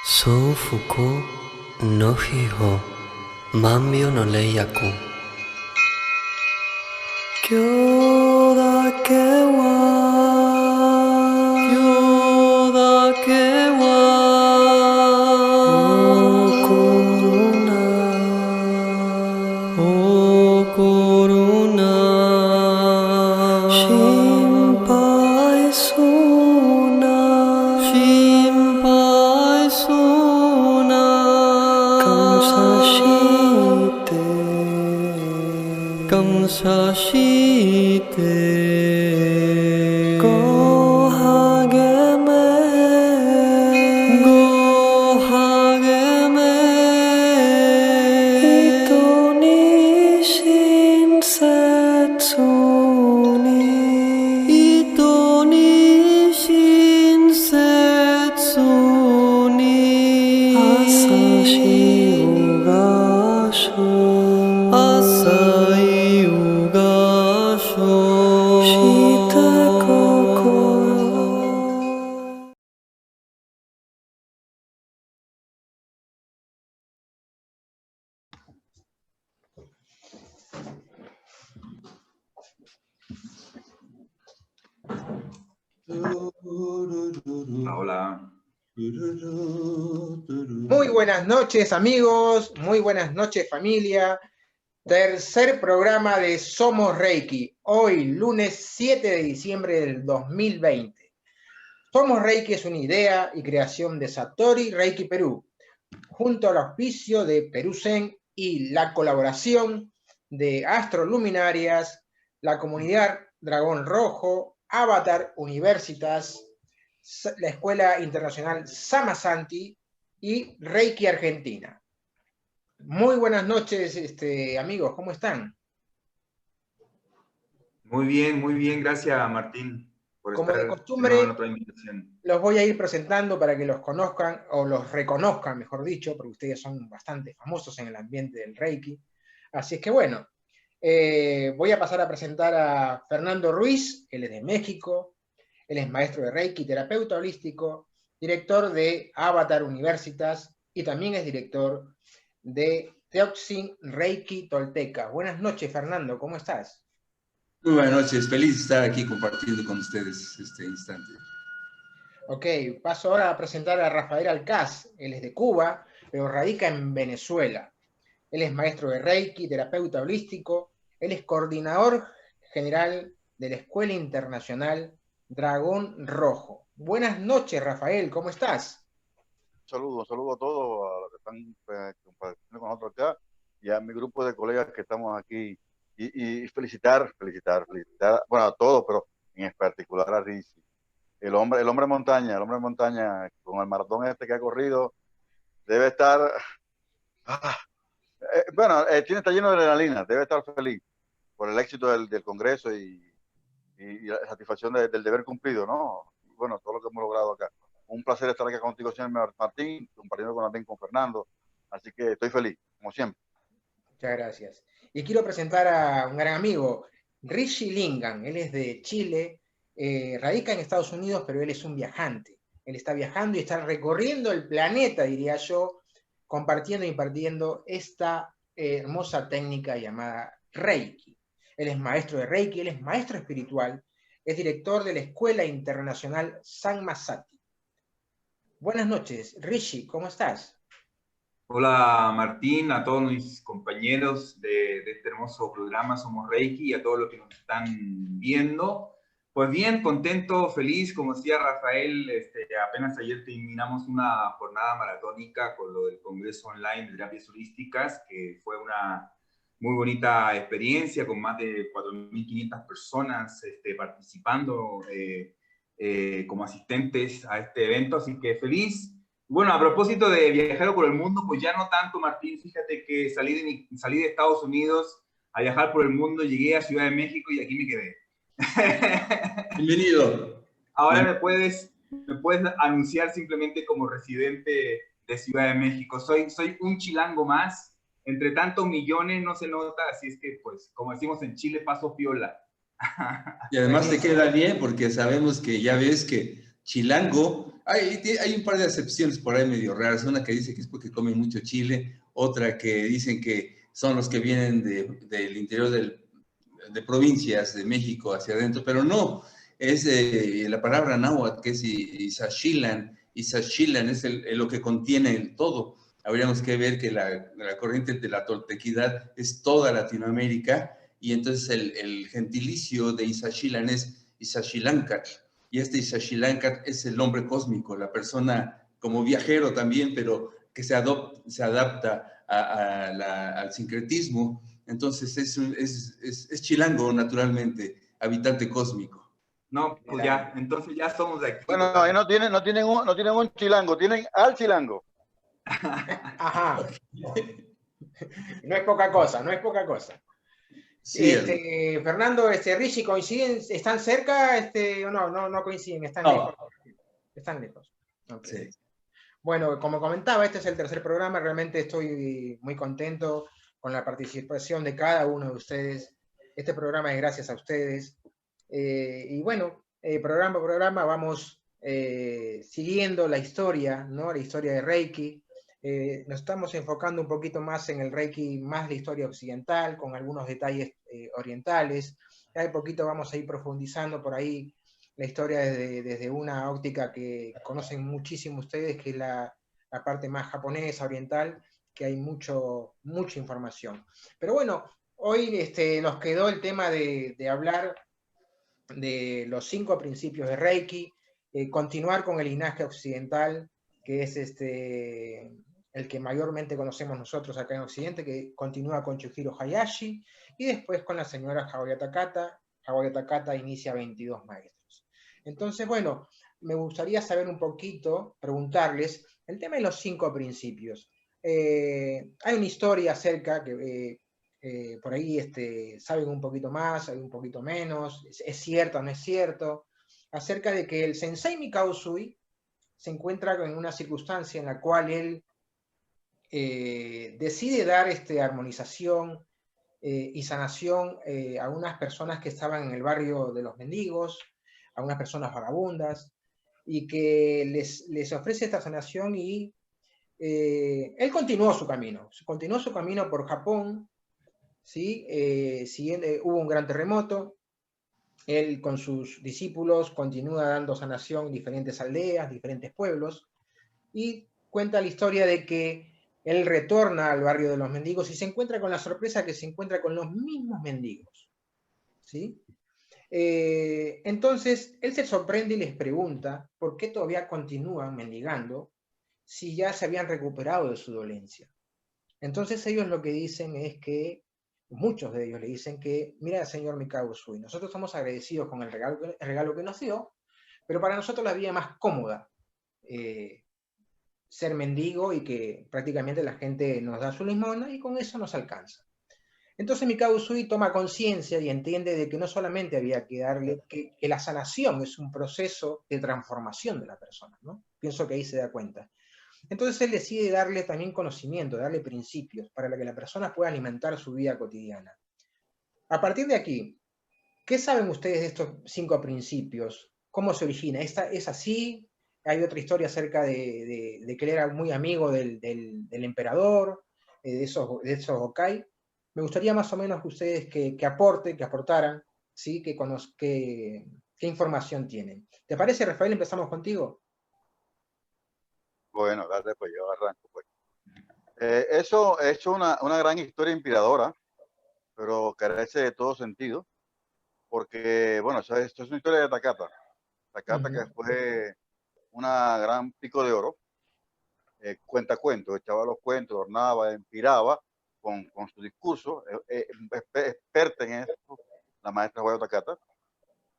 Sofuku no hiho mambio no leiyaku Kyo da ke wa O koruna Shinpai suna Kamsashite Go hageme Ito ni shinsetsu ni Asai ugasho Shite kokoro. Hola. Muy buenas noches, amigos. Muy buenas noches, familia. Tercer programa de Somos Reiki. Hoy, lunes 7 de diciembre del 2020. Somos Reiki es una idea y creación de Satori Reiki Perú, junto al auspicio de Perú Zen y la colaboración de Astroluminarias, la comunidad Dragón Rojo, Avatar Universitas, la Escuela Internacional Samasanti y Reiki Argentina. Muy buenas noches, amigos, ¿cómo están? Muy bien, gracias Martín por Como de estar costumbre, en otra invitación. los voy a ir presentando para que los conozcan, o los reconozcan, mejor dicho, porque ustedes son bastante famosos en el ambiente del Reiki. Así es que bueno, voy a pasar a presentar a Fernando Ruiz, él es de México, él es maestro de Reiki, terapeuta holístico, director de Avatar Universitas y también es director de Teoxin Reiki Tolteca. Buenas noches, Fernando, ¿cómo estás? Muy buenas noches, feliz de estar aquí compartiendo con ustedes este instante. Ok, paso ahora a presentar a Rafael Alcaz, él es de Cuba, pero radica en Venezuela. Él es maestro de Reiki, terapeuta holístico, él es coordinador general de la Escuela Internacional Dragón Rojo. Buenas noches, Rafael, ¿cómo estás? Saludo a todos, a los que están compartiendo con nosotros acá y a mi grupo de colegas que estamos aquí. Y felicitar, bueno, a todos, pero en particular a Rizzi. El hombre montaña, con el maratón este que ha corrido, debe estar, está lleno de adrenalina, debe estar feliz por el éxito del Congreso y la satisfacción del deber cumplido, ¿no? Y bueno, todo lo que hemos logrado acá. Un placer estar aquí contigo, señor Martín, compartiendo con Fernando. Así que estoy feliz, como siempre. Muchas gracias. Y quiero presentar a un gran amigo, Rishi Lingam. Él es de Chile, radica en Estados Unidos, pero él es un viajante. Él está viajando y está recorriendo el planeta, diría yo, compartiendo y impartiendo esta hermosa técnica llamada Reiki. Él es maestro de Reiki, él es maestro espiritual, es director de la Escuela Internacional San Masati. Buenas noches, Rishi, ¿cómo estás? Hola Martín, a todos mis compañeros de este hermoso programa Somos Reiki y a todos los que nos están viendo. Pues bien, contento, feliz, como decía Rafael, apenas ayer terminamos una jornada maratónica con lo del Congreso Online de Terapias Holísticas, que fue una muy bonita experiencia con más de 4.500 personas participando como asistentes a este evento, así que feliz. Bueno, a propósito de viajar por el mundo, pues ya no tanto, Martín. Fíjate que salí de Estados Unidos a viajar por el mundo, llegué a Ciudad de México y aquí me quedé. Bienvenido. Ahora me puedes anunciar simplemente como residente de Ciudad de México. Soy un chilango más. Entre tantos millones no se nota, así es que, pues, como decimos en Chile, paso piola. Y además te queda bien porque sabemos que ya ves que chilango. Hay un par de acepciones por ahí medio raras. Una que dice que es porque comen mucho chile, otra que dicen que son los que vienen del interior de provincias de México hacia adentro, pero no, es la palabra náhuatl, que es Ixachilan. Ixachilan es lo que contiene el todo. Habríamos que ver que la corriente de la toltequidad es toda Latinoamérica, y entonces el gentilicio de Ixachilan es Ixachilancat, y este Ixachilancat es el hombre cósmico, la persona como viajero también, pero que se adapta al sincretismo. Entonces es chilango, naturalmente, habitante cósmico. No, pues ya, entonces ya somos de aquí. Bueno, ahí no tienen un chilango, tienen al chilango. Ajá. No es poca cosa, no es poca cosa. Sí, Fernando, Richie, ¿coinciden? ¿Están cerca? ¿O no coinciden? ¿Están no. lejos? Están lejos. Okay. Sí. Bueno, como comentaba, este es el tercer programa. Realmente estoy muy contento con la participación de cada uno de ustedes. Este programa es gracias a ustedes. Y bueno, programa a programa vamos siguiendo la historia, ¿no? La historia de Reiki. Nos estamos enfocando un poquito más en el Reiki, más la historia occidental, con algunos detalles orientales. Ya de poquito vamos a ir profundizando por ahí la historia desde una óptica que conocen muchísimo ustedes, que es la parte más japonesa, oriental, que hay mucha información. Pero bueno, hoy nos quedó el tema de hablar de los 5 principios de Reiki, continuar con el linaje occidental, que es el que mayormente conocemos nosotros acá en Occidente, que continúa con Chujiro Hayashi, y después con la señora Haoya Takata. Haoya Takata inicia 22 maestros. Entonces, bueno, me gustaría saber un poquito, preguntarles, el tema de los 5 principios. Hay una historia acerca que por ahí saben un poquito más, saben un poquito menos, es cierto o no es cierto, acerca de que el Sensei Mikao Usui se encuentra en una circunstancia en la cual él decide dar armonización y sanación a unas personas que estaban en el barrio de los mendigos, a unas personas vagabundas, y que les ofrece esta sanación, y él continuó su camino por Japón, ¿sí? Hubo un gran terremoto, él con sus discípulos continúa dando sanación en diferentes aldeas, diferentes pueblos, y cuenta la historia de que él retorna al barrio de los mendigos y se encuentra con la sorpresa que se encuentra con los mismos mendigos, ¿sí? Entonces, él se sorprende y les pregunta por qué todavía continúan mendigando si ya se habían recuperado de su dolencia. Entonces ellos lo que dicen es que, muchos de ellos le dicen que, mira, señor Mikao Usui, nosotros estamos agradecidos con el regalo que nos dio, pero para nosotros la vida más cómoda ser mendigo, y que prácticamente la gente nos da su limosna y con eso nos alcanza. Entonces Mikao Usui toma conciencia y entiende de que no solamente había que darle, que la sanación es un proceso de transformación de la persona, ¿no? Pienso que ahí se da cuenta. Entonces él decide darle también conocimiento, darle principios para que la persona pueda alimentar su vida cotidiana. A partir de aquí, ¿qué saben ustedes de estos 5 principios? ¿Cómo se origina? ¿Es así? Hay otra historia acerca de que él era muy amigo del emperador, de esos Hokai. Me gustaría más o menos que ustedes que aportaran, ¿sí? ¿Qué información tienen? ¿Te parece, Rafael? Empezamos contigo. Bueno, dale, pues yo arranco. Pues. Eso es una gran historia inspiradora, pero carece de todo sentido, porque, bueno, esto es una historia de Takata. Takata, que fue una gran pico de oro, cuenta cuentos, echaba los cuentos, ornaba, inspiraba con su discurso, experta en eso, la maestra Haoya Takata.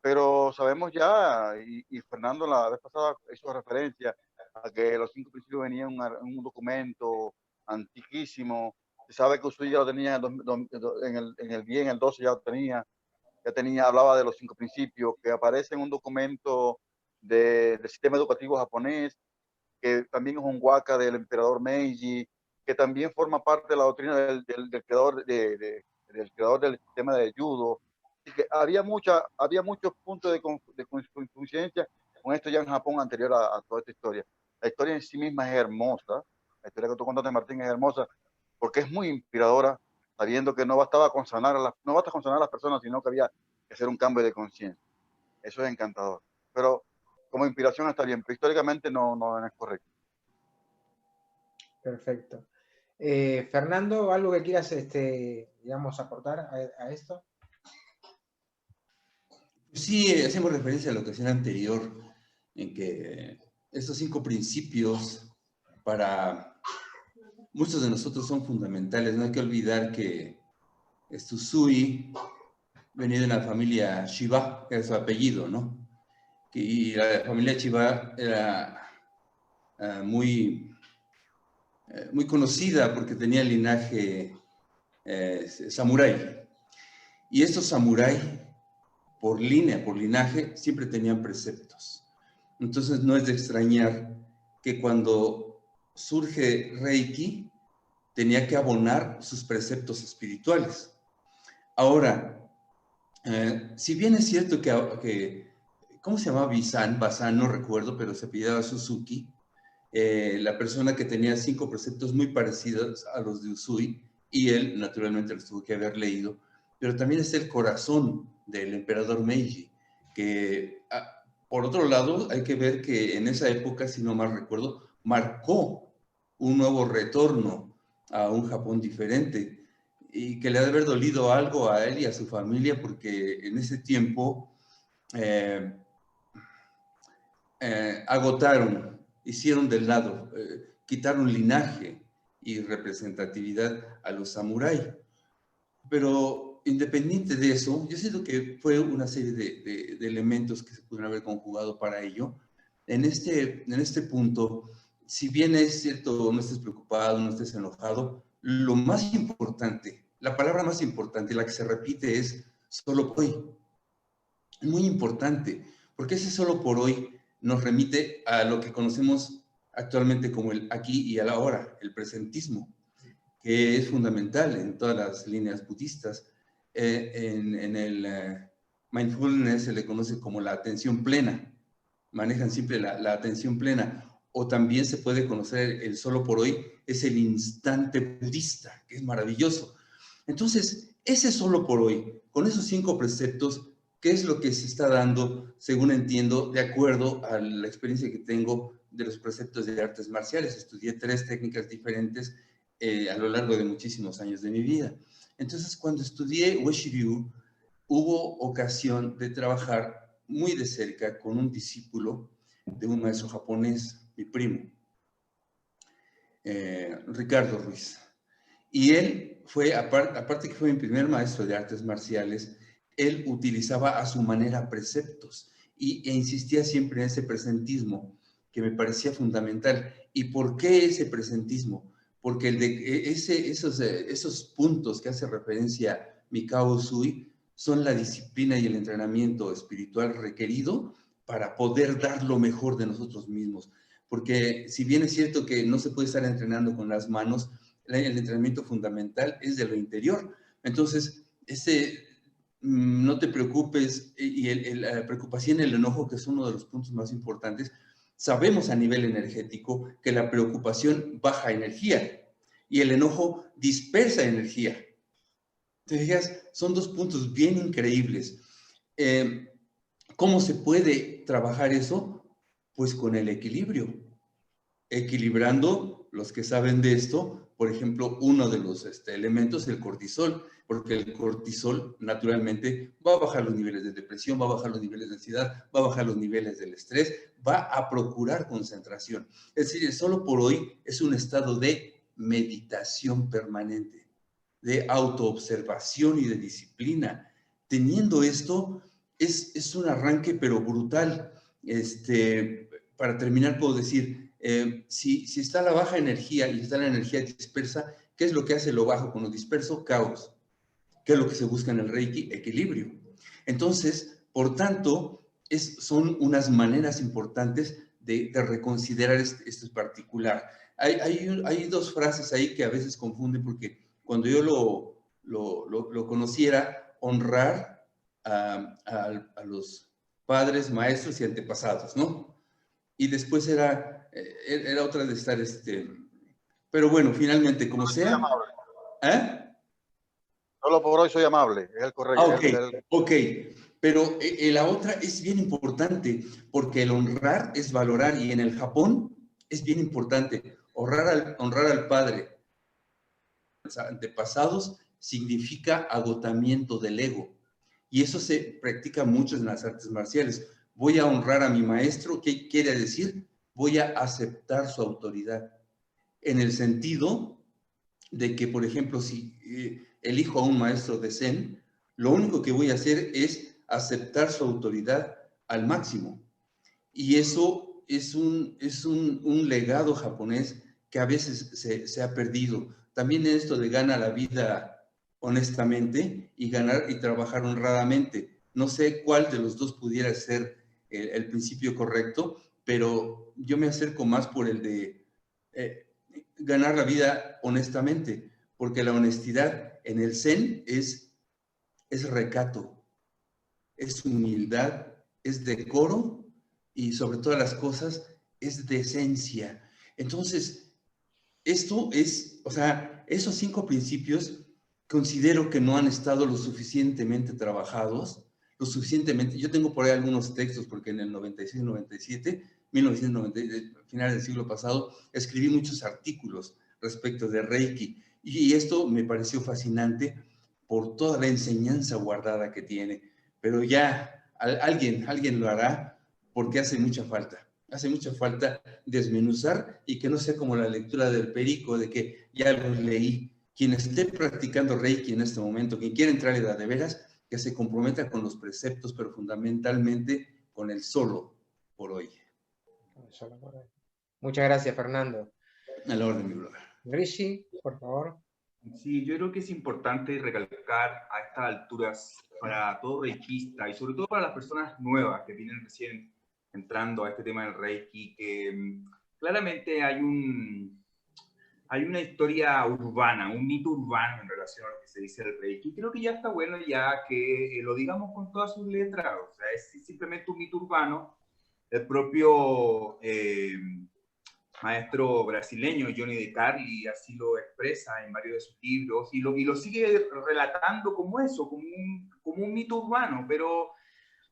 Pero sabemos ya, y Fernando la vez pasada hizo referencia a que los 5 principios venían en un documento antiquísimo. Se sabe que Usui ya lo tenía en el 12 ya lo tenía, hablaba de los 5 principios, que aparece en un documento del sistema educativo japonés, que también es un waka del emperador Meiji, que también forma parte de la doctrina del creador del creador del sistema de judo. Así que había muchos puntos de coincidencia con una historia en Japón anterior a toda esta historia. La historia en sí misma es hermosa, la historia que tú contaste, Martín, es hermosa, porque es muy inspiradora, sabiendo que no bastaba con sanar no basta con sanar a las personas, sino que había que hacer un cambio de conciencia. Eso es encantador. Pero como inspiración está bien, pero históricamente no es correcto. Perfecto. Fernando, ¿algo que quieras, digamos, aportar a esto? Sí, hacemos referencia a la ocasión anterior, en que estos 5 principios para muchos de nosotros son fundamentales. No hay que olvidar que Usui venía de una familia Shiba, que era su apellido, ¿no? Y la familia Shiba era muy conocida porque tenía linaje samurái. Y estos samurái, por linaje, siempre tenían preceptos. Entonces no es de extrañar que cuando surge Reiki, tenía que abonar sus preceptos espirituales. Ahora, si bien es cierto que ¿cómo se llamaba? Basan, no recuerdo, pero se apellidaba Suzuki, la persona que tenía 5 preceptos muy parecidos a los de Usui, y él naturalmente los tuvo que haber leído, pero también es el corazón del emperador Meiji, que por otro lado hay que ver que en esa época, si no mal recuerdo, marcó un nuevo retorno a un Japón diferente, y que le ha de haber dolido algo a él y a su familia, porque en ese tiempo agotaron, hicieron del lado, quitaron linaje y representatividad a los samurái. Pero independiente de eso, yo siento que fue una serie de elementos que se pudieron haber conjugado para ello. En este punto, si bien es cierto, no estés preocupado, no estés enojado, lo más importante, la palabra más importante, la que se repite es solo por hoy. Muy importante, porque ese solo por hoy nos remite a lo que conocemos actualmente como el aquí y el ahora, el presentismo, que es fundamental en todas las líneas budistas. En el mindfulness se le conoce como la atención plena, manejan siempre la atención plena, o también se puede conocer el solo por hoy, es el instante budista, que es maravilloso. Entonces, ese solo por hoy, con esos 5 preceptos, ¿qué es lo que se está dando, según entiendo, de acuerdo a la experiencia que tengo de los preceptos de artes marciales? Estudié 3 técnicas diferentes a lo largo de muchísimos años de mi vida. Entonces, cuando estudié Ueshiryu, hubo ocasión de trabajar muy de cerca con un discípulo de un maestro japonés, mi primo, Ricardo Ruiz. Y él fue, aparte que fue mi primer maestro de artes marciales, él utilizaba a su manera preceptos e insistía siempre en ese presentismo que me parecía fundamental. ¿Y por qué ese presentismo? Porque esos puntos que hace referencia Mikao Usui son la disciplina y el entrenamiento espiritual requerido para poder dar lo mejor de nosotros mismos. Porque si bien es cierto que no se puede estar entrenando con las manos, el entrenamiento fundamental es de lo interior. Entonces, no te preocupes, y la preocupación y el enojo, que es uno de los puntos más importantes, sabemos a nivel energético que la preocupación baja energía y el enojo dispersa energía. Te fijas, son 2 puntos bien increíbles. ¿Cómo se puede trabajar eso? Pues con el equilibrio. Equilibrando, los que saben de esto, por ejemplo, uno de los elementos es el cortisol, porque el cortisol naturalmente va a bajar los niveles de depresión, va a bajar los niveles de ansiedad, va a bajar los niveles del estrés, va a procurar concentración. Es decir, solo por hoy es un estado de meditación permanente, de autoobservación y de disciplina. Teniendo esto, es un arranque pero brutal. Para terminar, puedo decir, si está la baja energía y está la energía dispersa, ¿qué es lo que hace lo bajo con lo disperso? Caos. ¿Qué es lo que se busca en el Reiki? Equilibrio. Entonces, por tanto, son unas maneras importantes de reconsiderar esto en particular. Hay 2 frases ahí que a veces confunden, porque cuando yo lo conociera, honrar a los padres, maestros y antepasados, ¿no? Y después era otra de estar, pero bueno, finalmente, como sea. ¿Eh? Solo por hoy soy amable, es el correcto. Ok. Pero la otra es bien importante, porque el honrar es valorar, y en el Japón es bien importante. Honrar al padre, los antepasados, significa agotamiento del ego. Y eso se practica mucho en las artes marciales. Voy a honrar a mi maestro, ¿qué quiere decir? Voy a aceptar su autoridad. En el sentido de que, por ejemplo, si elijo a un maestro de Zen, lo único que voy a hacer es aceptar su autoridad al máximo. Y eso es un legado japonés que a veces se ha perdido. También esto de gana la vida honestamente y ganar y trabajar honradamente. No sé cuál de los dos pudiera ser el principio correcto, pero yo me acerco más por el de ganar la vida honestamente, porque la honestidad en el Zen es recato, es humildad, es decoro y sobre todas las cosas es decencia. Entonces, esto es, o sea, esos 5 principios considero que no han estado lo suficientemente trabajados, lo suficientemente, yo tengo por ahí algunos textos porque en el 96, 97, 1990, finales del siglo pasado, escribí muchos artículos respecto de Reiki y esto me pareció fascinante por toda la enseñanza guardada que tiene, pero ya alguien lo hará porque hace mucha falta. Hace mucha falta desmenuzar y que no sea como la lectura del perico de que ya lo leí. Quien esté practicando Reiki en este momento, quien quiera entrar en la de veras, que se comprometa con los preceptos, pero fundamentalmente con el solo por hoy. Muchas gracias, Fernando. A la orden, mi brother. Rishi, por favor. Sí, yo creo que es importante recalcar a estas alturas para todo reikista y sobre todo para las personas nuevas que vienen recién entrando a este tema del Reiki, que claramente hay una historia urbana, un mito urbano en relación a lo que se dice del Reiki. Creo que ya está bueno ya que lo digamos con todas sus letras, o sea, es simplemente un mito urbano. El propio maestro brasileño Johnny De Carli así lo expresa en varios de sus libros y lo sigue relatando como eso, como un mito urbano, pero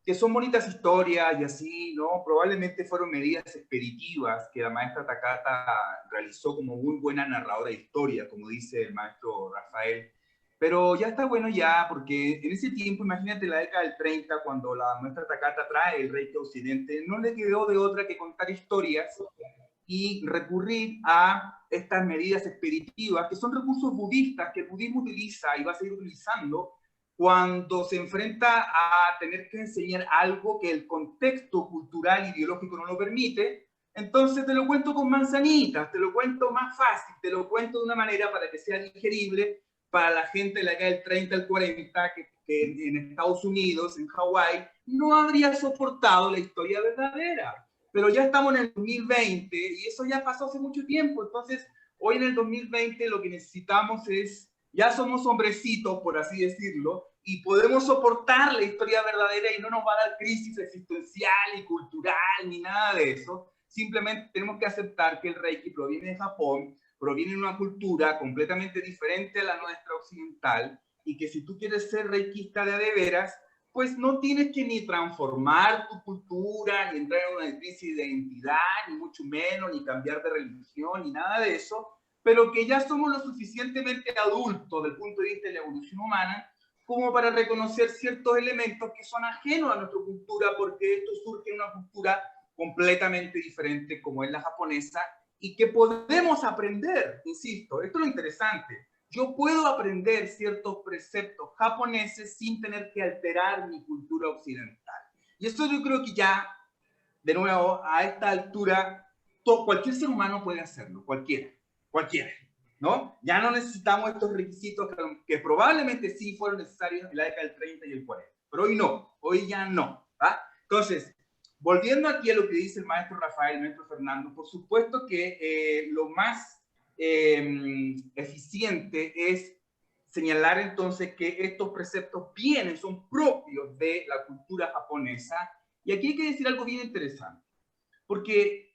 que son bonitas historias y así, ¿no? Probablemente fueron medidas expeditivas que la maestra Takata realizó como muy buena narradora de historia, como dice el maestro Rafael. Pero ya está bueno ya, porque en ese tiempo, imagínate la década del 30, cuando la maestra Takata trae el Reiki a Occidente, no le quedó de otra que contar historias y recurrir a estas medidas expeditivas, que son recursos budistas que el budismo utiliza y va a seguir utilizando cuando se enfrenta a tener que enseñar algo que el contexto cultural e ideológico no lo permite. Entonces te lo cuento con manzanitas, te lo cuento más fácil, te lo cuento de una manera para que sea digerible para la gente de la década del 30 al 40, que en Estados Unidos, en Hawái, no habría soportado la historia verdadera. Pero ya estamos en el 2020 y eso ya pasó hace mucho tiempo. Entonces, hoy en el 2020 lo que necesitamos es, ya somos hombrecitos, por así decirlo, y podemos soportar la historia verdadera y no nos va a dar crisis existencial y cultural ni nada de eso. Simplemente tenemos que aceptar que el Reiki proviene de Japón, proviene de una cultura completamente diferente a la nuestra occidental, y que si tú quieres ser reikista de veras, pues no tienes que ni transformar tu cultura, ni entrar en una crisis de identidad, ni mucho menos, ni cambiar de religión, ni nada de eso, pero que ya somos lo suficientemente adultos desde el punto de vista de la evolución humana como para reconocer ciertos elementos que son ajenos a nuestra cultura, porque esto surge en una cultura completamente diferente como es la japonesa, y que podemos aprender, insisto, esto es lo interesante. Yo puedo aprender ciertos preceptos japoneses sin tener que alterar mi cultura occidental. Y esto yo creo que ya, de nuevo, a esta altura, cualquier ser humano puede hacerlo, cualquiera, ¿no? Ya no necesitamos estos requisitos que probablemente sí fueron necesarios en la década del 30 y el 40, pero hoy no, hoy ya no, ¿va? Entonces, volviendo aquí a lo que dice el maestro Rafael, el maestro Fernando, por supuesto que lo más eficiente es señalar entonces que estos preceptos son propios de la cultura japonesa Y aquí hay que decir algo bien interesante, porque,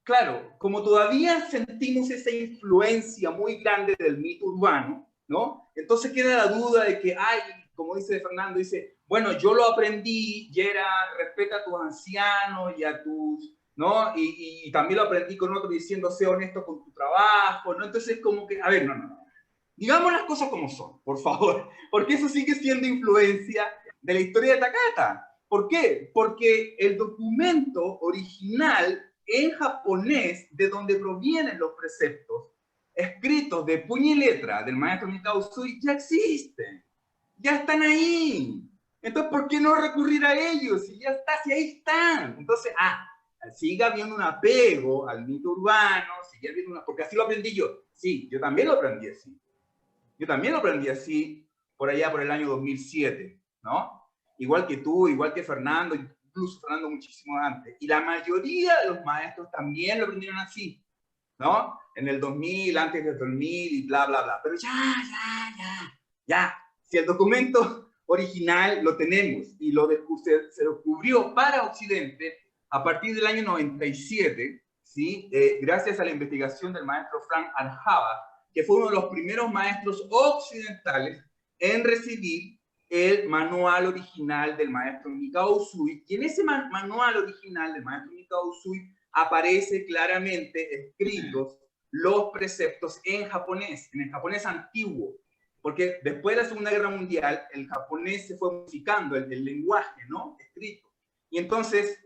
claro, como todavía sentimos esa influencia muy grande del mito urbano, ¿no? Entonces queda la duda de que, ay, como dice Fernando, dice, bueno, yo lo aprendí y era, respeta a tus ancianos y a tus, ¿no? Y también lo aprendí con otro diciendo, sé honesto con tu trabajo, ¿no? Entonces como que, a ver, no. Digamos las cosas como son, por favor, porque eso sigue siendo influencia de la historia de Takata. ¿Por qué? Porque el documento original en japonés, de donde provienen los preceptos, escritos de puño y letra del maestro Mikao Usui, ya existen, ya están ahí. Entonces, ¿por qué no recurrir a ellos? Si ya está, si ahí están. Entonces, sigue habiendo un apego al mito urbano, sigue habiendo porque así lo aprendí yo. Sí, yo también lo aprendí así. Yo también lo aprendí así por allá por el año 2007, ¿no? Igual que tú, igual que Fernando, incluso Fernando muchísimo antes. Y la mayoría de los maestros también lo aprendieron así, ¿no? En el 2000, antes del 2000 y bla, bla, bla. Pero ya. Si el documento original lo tenemos y se descubrió para Occidente a partir del año 97, ¿sí? Gracias a la investigación del maestro Frank Arjava, que fue uno de los primeros maestros occidentales en recibir el manual original del maestro Mikao Usui, y en ese manual original del maestro Mikao Usui aparece claramente escritos los preceptos en el japonés antiguo, porque después de la Segunda Guerra Mundial el japonés se fue modificando, el lenguaje, ¿no? Escrito. Y entonces,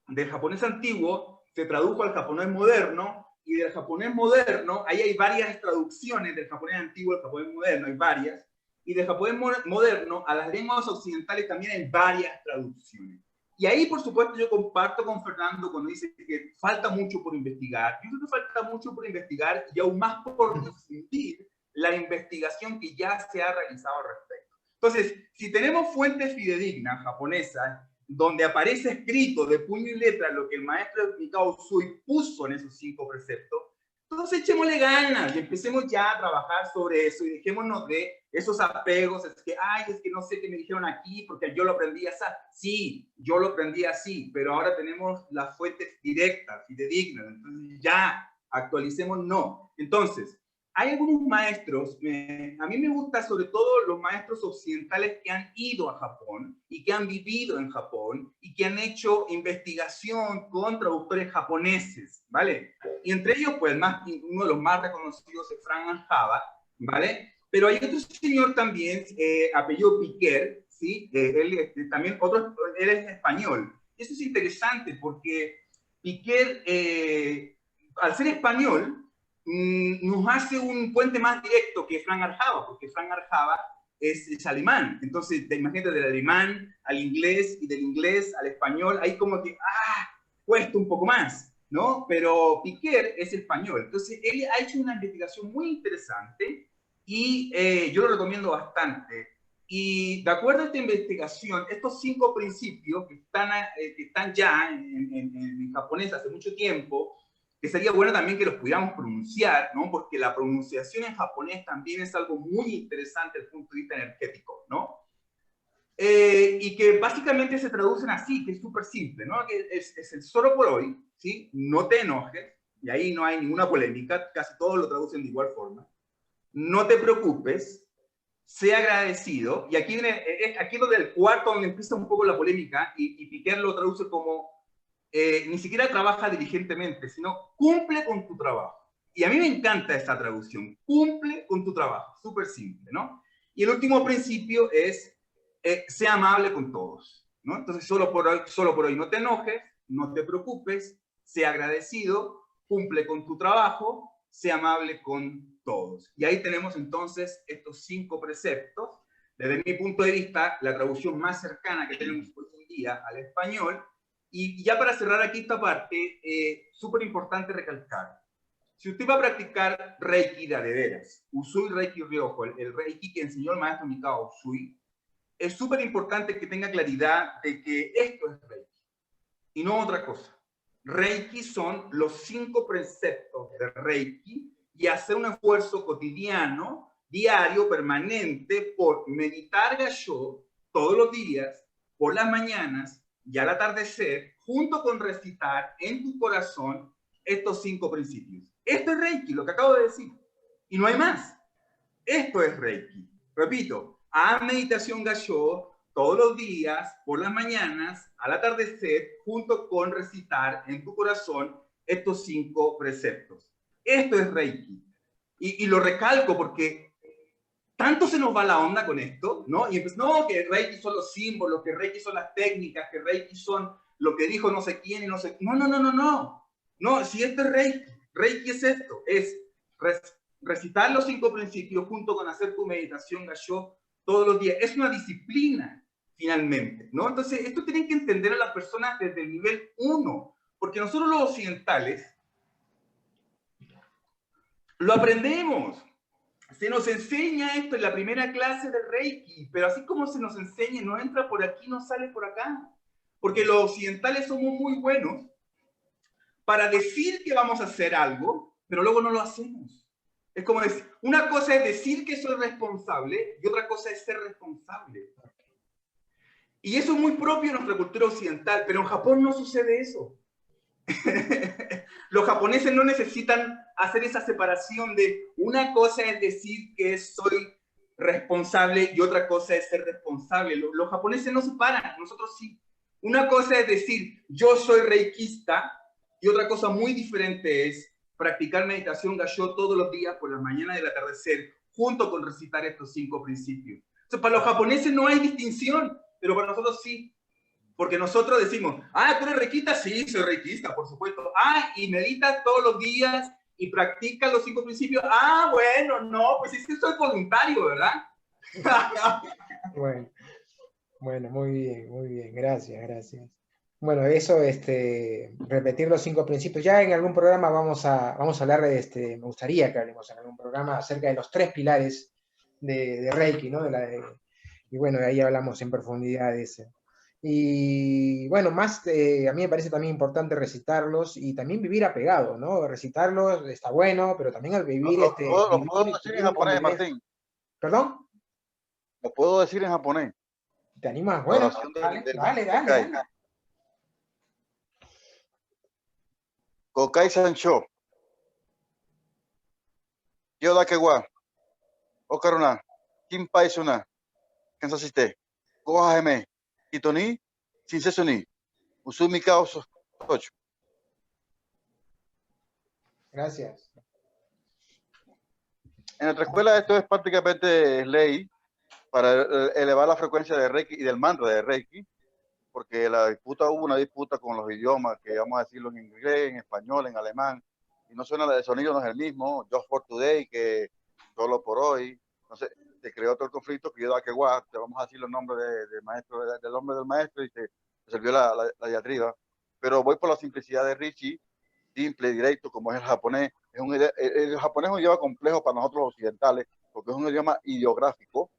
del japonés antiguo se tradujo al japonés moderno, y del japonés moderno, ahí hay varias traducciones del japonés antiguo al japonés moderno, hay varias, y del japonés moderno a las lenguas occidentales también hay varias traducciones. Y ahí, por supuesto, yo comparto con Fernando cuando dice que falta mucho por investigar. Yo creo que falta mucho por investigar y aún más por difundir la investigación que ya se ha realizado al respecto. Entonces, si tenemos fuentes fidedignas japonesas, donde aparece escrito de puño y letra lo que el maestro Mikao Usui puso en esos 5 preceptos, entonces echémosle ganas y empecemos ya a trabajar sobre eso y dejémonos de esos apegos, es que no sé qué me dijeron aquí porque yo lo aprendí así. Sí, yo lo aprendí así, pero ahora tenemos las fuentes directas, fidedignas, entonces ya, actualicemos, no. Entonces, hay algunos maestros, a mí me gusta sobre todo los maestros occidentales que han ido a Japón y que han vivido en Japón y que han hecho investigación con traductores japoneses, ¿vale? Y entre ellos, pues, uno de los más reconocidos es Frank Arjava, ¿vale? Pero hay otro señor también, apellido Piquer, ¿sí? Él es español. Eso es interesante porque Piquer, al ser español, nos hace un puente más directo que Frank Arjava, porque Frank Arjava es alemán. Entonces, imagínate, del alemán al inglés y del inglés al español, ahí como que, cuesta un poco más, ¿no? Pero Piquer es español. Entonces, él ha hecho una investigación muy interesante y yo lo recomiendo bastante. Y de acuerdo a esta investigación, estos 5 principios que están ya en japonés hace mucho tiempo, que sería bueno también que los pudiéramos pronunciar, ¿no? Porque la pronunciación en japonés también es algo muy interesante desde el punto de vista energético, ¿no? Y que básicamente se traducen así, que es súper simple, ¿no? Que es el solo por hoy, ¿sí? No te enojes, y ahí no hay ninguna polémica, casi todos lo traducen de igual forma. No te preocupes, sé agradecido, y aquí es donde el cuarto, donde empieza un poco la polémica, y Piquer lo traduce como ni siquiera trabaja diligentemente, sino cumple con tu trabajo. Y a mí me encanta esta traducción, cumple con tu trabajo, súper simple, ¿no? Y el último principio es, sea amable con todos, ¿no? Entonces, solo por hoy no te enojes, no te preocupes, sea agradecido, cumple con tu trabajo, sea amable con todos. Y ahí tenemos entonces estos 5 preceptos. Desde mi punto de vista, la traducción más cercana que tenemos hoy en día al español. Y ya para cerrar aquí esta parte, súper importante recalcar, si usted va a practicar Reiki de veras, Usui Reiki Ryoho, el Reiki que enseñó el maestro Mikao Usui, es súper importante que tenga claridad de que esto es Reiki y no otra cosa. Reiki son los 5 preceptos de Reiki y hacer un esfuerzo cotidiano, diario, permanente, por meditar Gassho todos los días, por las mañanas, y al atardecer, junto con recitar en tu corazón estos 5 principios. Esto es Reiki, lo que acabo de decir. Y no hay más. Esto es Reiki. Repito, haz meditación Gassho todos los días, por las mañanas, al atardecer, junto con recitar en tu corazón estos 5 preceptos. Esto es Reiki. Y lo recalco porque tanto se nos va la onda con esto, ¿no? Y pues, no, que Reiki son los símbolos, que Reiki son las técnicas, que Reiki son lo que dijo no sé quién y no sé... No. No, si esto es Reiki. Reiki es esto, es recitar los 5 principios junto con hacer tu meditación Gassho todos los días. Es una disciplina, finalmente, ¿no? Entonces, esto tienen que entender a las personas desde el nivel 1, porque nosotros los occidentales lo aprendemos. Se nos enseña esto en la primera clase de Reiki, pero así como se nos enseña, no entra por aquí, no sale por acá. Porque los occidentales somos muy buenos para decir que vamos a hacer algo, pero luego no lo hacemos. Es como decir, una cosa es decir que soy responsable y otra cosa es ser responsable. Y eso es muy propio de nuestra cultura occidental, pero en Japón no sucede eso. Los japoneses no necesitan hacer esa separación de una cosa es decir que soy responsable y otra cosa es ser responsable. Los japoneses no separan, nosotros sí. Una cosa es decir yo soy reikista y otra cosa muy diferente es practicar meditación Gassho todos los días por la mañana y el atardecer, junto con recitar estos 5 principios. Entonces, para los japoneses no hay distinción, pero para nosotros sí. Porque nosotros decimos, ¿tú eres reikista? Sí, soy reikista, por supuesto. Y meditas todos los días y practicas los 5 principios. Bueno, no, pues es que soy voluntario, ¿verdad? Bueno, muy bien, gracias. Bueno, eso, repetir los 5 principios. Ya en algún programa vamos a hablar me gustaría que hablemos en algún programa acerca de los 3 pilares de Reiki, ¿no? Y bueno, de ahí hablamos en profundidad de ese. Y bueno, a mí me parece también importante recitarlos y también vivir apegado, ¿no? Recitarlos está bueno, pero también al vivir... Lo puedo decir en japonés, Martín. ¿Perdón? Lo puedo decir en japonés. ¿Te animas? Bueno, dale. Gokai Sancho. Yoda wa Okaruna. Kinpai suna. Kensashite. Gohajeme. Hito ni shinsetsu ni. Usumi kao socho. Gracias. En nuestra escuela esto es prácticamente ley para elevar la frecuencia de Reiki y del mantra de Reiki, porque hubo una disputa con los idiomas, que vamos a decirlo en inglés, en español, en alemán, y no suena, el sonido no es el mismo, just for today, que solo por hoy. Entonces se creó todo el conflicto, que yo te vamos a decir el nombre del maestro, del nombre del maestro, y se resolvió la diatriba. Pero voy por la simplicidad de Richie, simple, directo, como es el japonés. El japonés es un idioma complejo para nosotros los occidentales, porque es un idioma ideográfico.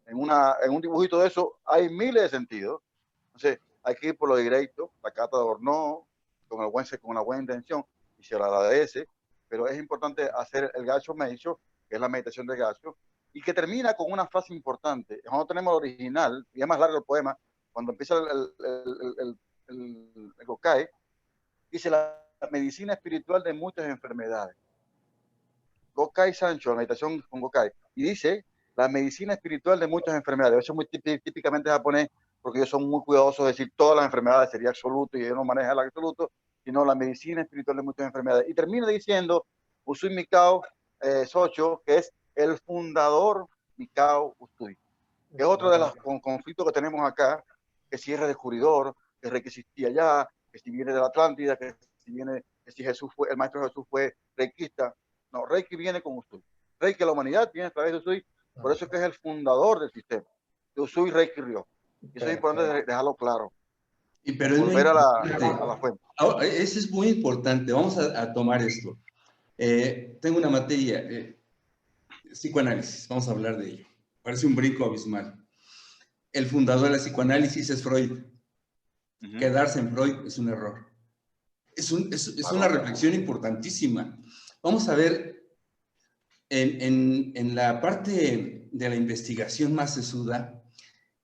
En un dibujito de eso hay miles de sentidos. Entonces hay que ir por lo directo, la cata de Orno, con una buena intención, y se lo agradece, pero es importante hacer el Gassho Meisho, que es la meditación de Gassho, y que termina con una frase importante. Cuando tenemos el original, y es más largo el poema, cuando empieza el Gokai, dice la medicina espiritual de muchas enfermedades. Gokai Sancho, la meditación con Gokai, y dice la medicina espiritual de muchas enfermedades. Eso es muy típicamente japonés, porque ellos son muy cuidadosos de decir todas las enfermedades, sería absoluto, y ellos no manejan el absoluto, sino la medicina espiritual de muchas enfermedades. Y termina diciendo Usui Mikao Socho, que es el fundador Mikao Usui, que es otro de los conflictos que tenemos acá, que si es redescubridor, que Reiki existía allá, que si viene de la Atlántida, que si el maestro Jesús fue reikista. No, Reiki viene con Usui. Reiki a la humanidad viene a través de Usui, por eso es que es el fundador del sistema, de Usui Reiki Ryo. Y eso es importante dejarlo claro. Pero volver a la fuente. Ahora, eso es muy importante. Vamos a tomar esto. Tengo una materia, psicoanálisis, vamos a hablar de ello. Parece un brinco abismal. El fundador del psicoanálisis es Freud. Quedarse en Freud es un error. Es una reflexión importantísima. Vamos a ver, en la parte de la investigación más sesuda,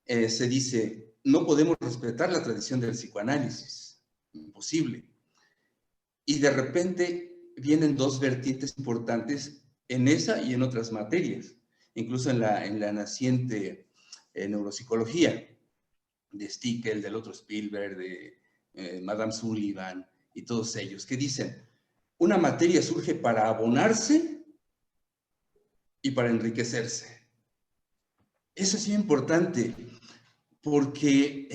se dice, no podemos respetar la tradición del psicoanálisis, imposible. Y de repente vienen dos vertientes importantes en esa y en otras materias, incluso en la naciente neuropsicología, de Stickel, del otro Spielberg, de Madame Sullivan y todos ellos, que dicen, una materia surge para abonarse y para enriquecerse. Eso es muy importante, porque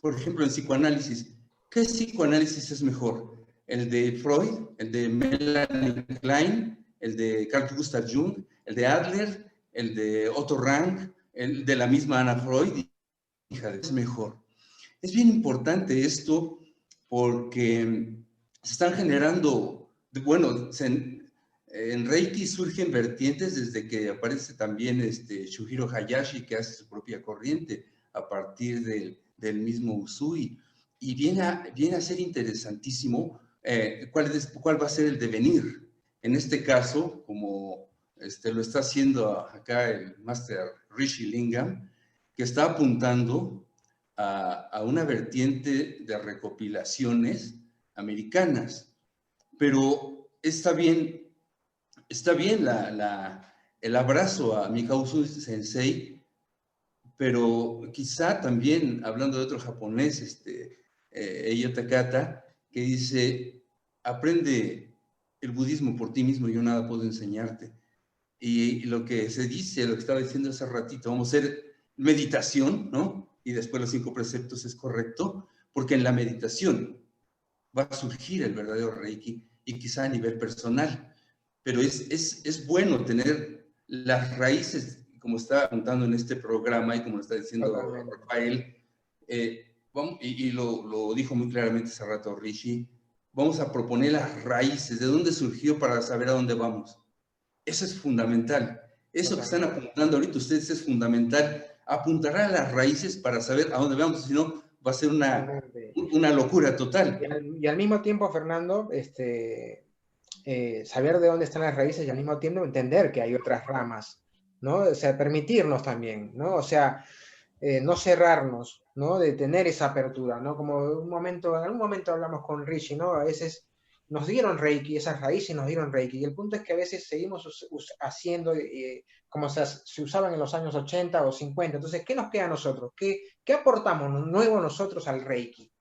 por ejemplo, en psicoanálisis, ¿qué psicoanálisis es mejor? ¿El de Freud, el de Melanie Klein, el de Carl Gustav Jung, el de Adler, el de Otto Rank, el de la misma Anna Freud? Es mejor. Es bien importante esto porque se están generando, bueno, en Reiki surgen vertientes desde que aparece también Shuhiro Hayashi, que hace su propia corriente a partir del mismo Usui. Y viene a ser interesantísimo cuál va a ser el devenir. En este caso, como lo está haciendo acá el Master Rishi Lingam, que está apuntando a una vertiente de recopilaciones americanas. Pero está bien el abrazo a Mikao Usui Sensei, pero quizá también, hablando de otro japonés, Eiji Takata, que dice, aprende el budismo por ti mismo, yo nada puedo enseñarte. Y lo que se dice, lo que estaba diciendo hace ratito, vamos a hacer meditación, ¿no? Y después los 5 preceptos, es correcto, porque en la meditación va a surgir el verdadero Reiki, y quizá a nivel personal. Pero es bueno tener las raíces, como está apuntando en este programa y como lo está diciendo Rafael, y lo dijo muy claramente hace rato Rishi, vamos a proponer las raíces, de dónde surgió para saber a dónde vamos. Eso es fundamental. Eso que están apuntando ahorita ustedes es fundamental. Apuntar a las raíces para saber a dónde vamos, si no va a ser una locura total. Y al mismo tiempo, Fernando, saber de dónde están las raíces y al mismo tiempo entender que hay otras ramas, ¿no? O sea, permitirnos también, ¿no? O sea, no cerrarnos, ¿no? De tener esa apertura, ¿no? Como en algún momento hablamos con Rishi, ¿no? A veces nos dieron Reiki, esas raíces nos dieron Reiki, y el punto es que a veces seguimos haciendo como se usaban en los años 80 o 50, entonces, ¿qué nos queda a nosotros? ¿Qué aportamos nuevo nosotros al Reiki?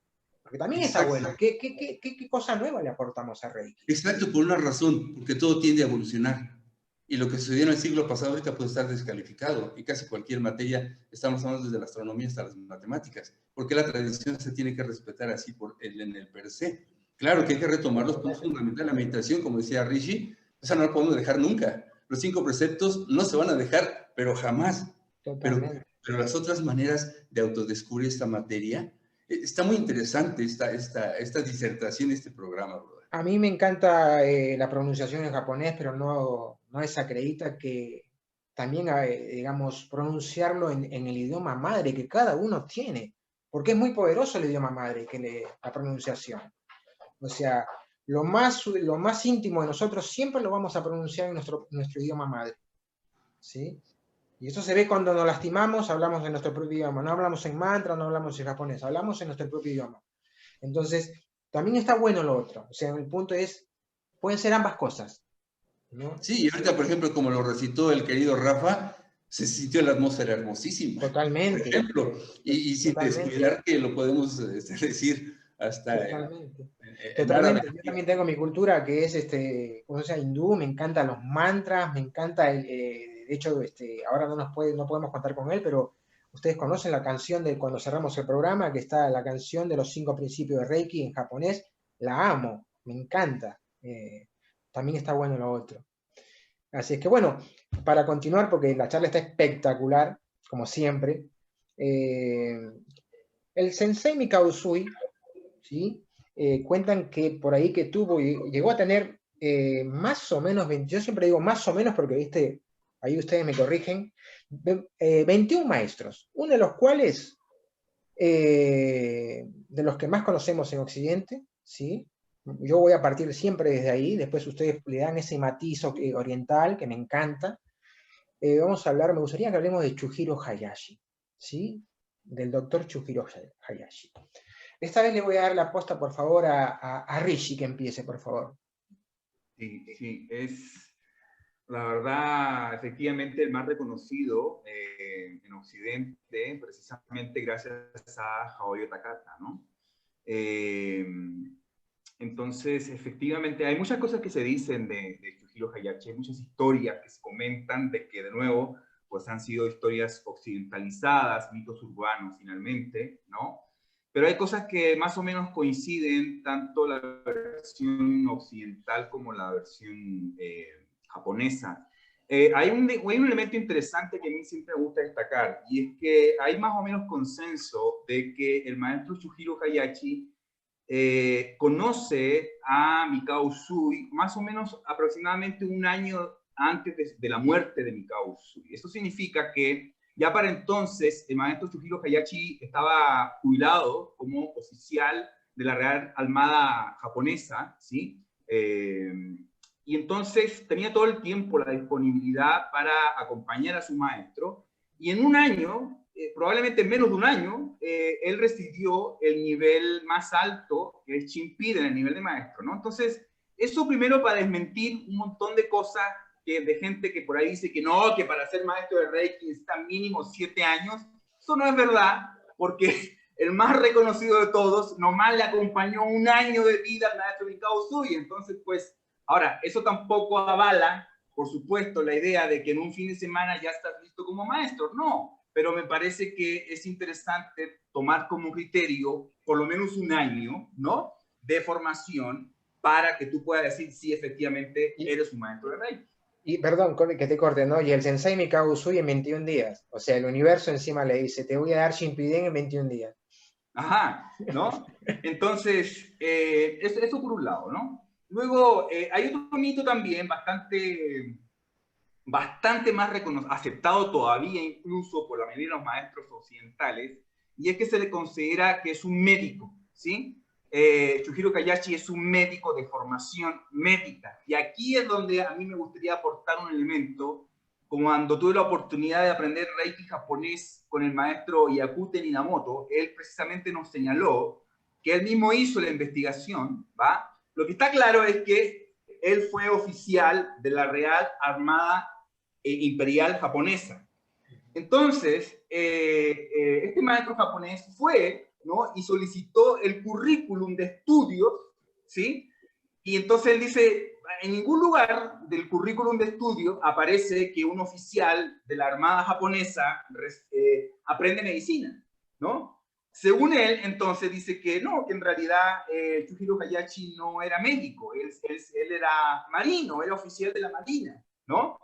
Porque también está bueno. ¿Qué cosa nueva le aportamos a Reiki? Exacto, por una razón, porque todo tiende a evolucionar. Y lo que sucedió en el siglo pasado ahorita puede estar descalificado. Y casi cualquier materia, estamos hablando desde la astronomía hasta las matemáticas. Porque la tradición se tiene que respetar así en el per se. Claro que hay que retomar los puntos fundamentales de la meditación, como decía Rishi. Esa no la podemos dejar nunca. Los 5 preceptos no se van a dejar, pero jamás. Pero las otras maneras de autodescubrir esta materia, está muy interesante esta disertación, este programa, brother. A mí me encanta la pronunciación en japonés, pero no desacredita que también, digamos, pronunciarlo en el idioma madre que cada uno tiene, porque es muy poderoso el idioma madre, la pronunciación. O sea, lo más íntimo de nosotros siempre lo vamos a pronunciar en nuestro idioma madre, ¿sí? Y eso se ve cuando nos lastimamos, hablamos en nuestro propio idioma, no hablamos en mantra, no hablamos en japonés, hablamos en nuestro propio idioma. Entonces, también está bueno lo otro. O sea, el punto es, pueden ser ambas cosas, ¿no? Sí, y ahorita, por ejemplo, como lo recitó el querido Rafa, se sintió la atmósfera hermosísima. Totalmente. Por ejemplo, y sin descuidar que lo podemos decir hasta... Totalmente. Yo también tengo mi cultura que es como sea, hindú, me encantan los mantras, me encanta de hecho, ahora no podemos contar con él, pero ustedes conocen la canción de cuando cerramos el programa, que está la canción de los 5 principios de Reiki en japonés, la amo, me encanta. También está bueno lo otro. Así es que bueno, para continuar, porque la charla está espectacular, como siempre, el Sensei Mikao Usui, ¿sí? Cuentan que por ahí que llegó a tener más o menos, yo siempre digo más o menos porque, viste, ahí ustedes me corrigen, 21 maestros, uno de los cuales, de los que más conocemos en Occidente, ¿sí? Yo voy a partir siempre desde ahí, después ustedes le dan ese matiz oriental que me encanta. Me gustaría que hablemos de Shuhiro Hayashi, ¿sí? Del doctor Chujiro Hayashi. Esta vez le voy a dar la posta, por favor, a Rishi, que empiece, por favor. Sí, sí, es la verdad, efectivamente, el más reconocido en Occidente, precisamente gracias a Haoyo Takata, ¿no? Entonces, efectivamente, hay muchas cosas que se dicen de Chujiro Hayashi, hay muchas historias que se comentan de que, de nuevo, pues han sido historias occidentalizadas, mitos urbanos, finalmente, ¿no? Pero hay cosas que más o menos coinciden, tanto la versión occidental como la versión japonesa. Hay un elemento interesante que a mí siempre me gusta destacar, y es que hay más o menos consenso de que el maestro Chujiro Hayashi conoce a Mikao Usui más o menos aproximadamente un año antes de la muerte de Mikao Usui. Eso significa que ya para entonces el maestro Chujiro Hayashi estaba jubilado como oficial de la Real Armada japonesa, ¿sí? Y entonces tenía todo el tiempo la disponibilidad para acompañar a su maestro, y en un año, probablemente en menos de un año, él recibió el nivel más alto, que es Shinpiden, el nivel de maestro, ¿no? Entonces, eso primero para desmentir un montón de cosas de gente que por ahí dice que no, que para ser maestro de Reiki necesitan mínimo 7 años. Eso no es verdad, porque el más reconocido de todos nomás le acompañó un año de vida al maestro Mikao Usui. Entonces, pues, ahora, eso tampoco avala, por supuesto, la idea de que en un fin de semana ya estás listo como maestro. No, pero me parece que es interesante tomar como criterio por lo menos un año, ¿no?, de formación para que tú puedas decir si efectivamente eres un maestro de Reiki. Y perdón que te corte, ¿no? Y el Sensei Mikao Usui en 21 días. O sea, el universo encima le dice, te voy a dar Shinpiden en 21 días. Ajá, ¿no? Entonces, eso por un lado, ¿no? Luego, hay otro mito también bastante más aceptado todavía incluso por la mayoría de los maestros occidentales, y es que se le considera que es un médico, ¿sí? Chujiro Hayashi es un médico de formación médica, y aquí es donde a mí me gustaría aportar un elemento, como cuando tuve la oportunidad de aprender Reiki japonés con el maestro Yakute Minamoto. Él precisamente nos señaló que él mismo hizo la investigación, ¿va? Lo que está claro es que él fue oficial de la Real Armada Imperial japonesa. Entonces, este maestro japonés fue, ¿no?, y solicitó el currículum de estudios, ¿sí? Y entonces él dice, en ningún lugar del currículum de estudio aparece que un oficial de la Armada japonesa aprende medicina, ¿no? Según él, entonces dice que no, que en realidad Chujiro Hayashi no era médico, él era marino, era oficial de la marina, ¿no?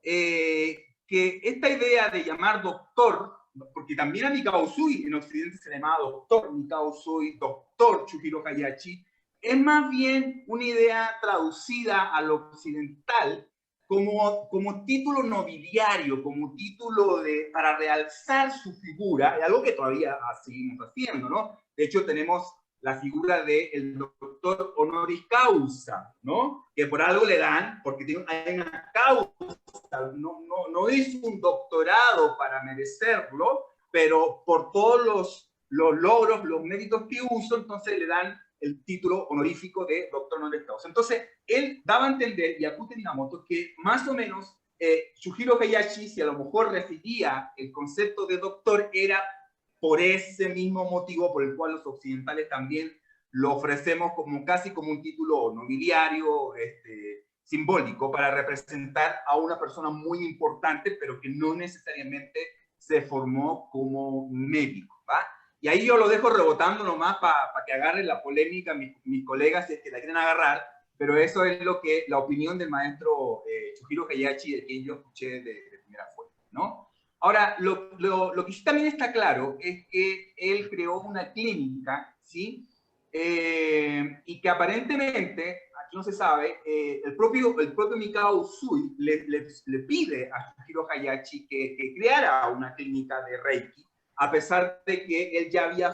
Que esta idea de llamar doctor, porque también a Mikao Usui en Occidente se le llamaba doctor Mikao Usui, doctor Chujiro Hayashi, es más bien una idea traducida al occidental como título nobiliario, como título para realzar su figura, algo que todavía seguimos haciendo, ¿no? De hecho, tenemos la figura del doctor honoris causa, ¿no? Que por algo le dan, porque hay una causa, no hizo un doctorado para merecerlo, pero por todos los logros, los méritos que uso, entonces le dan el título honorífico de doctor honoris causa. Entonces, él daba a entender, Yakute Minamoto, que más o menos Chujiro Hayashi, si a lo mejor refería el concepto de doctor, era por ese mismo motivo por el cual los occidentales también lo ofrecemos como casi como un título nobiliario, simbólico, para representar a una persona muy importante, pero que no necesariamente se formó como médico, ¿va? Y ahí yo lo dejo rebotando nomás para que agarren la polémica mis colegas si es que la quieren agarrar, pero eso es la opinión del maestro Chujiro Hayashi, de quien yo escuché de primera fuente, ¿no? Ahora, lo que sí también está claro es que él creó una clínica, ¿sí? Y que aparentemente, aquí no se sabe, el propio Mikao Usui le pide a Chujiro Hayashi que creara una clínica de Reiki, a pesar de que él ya había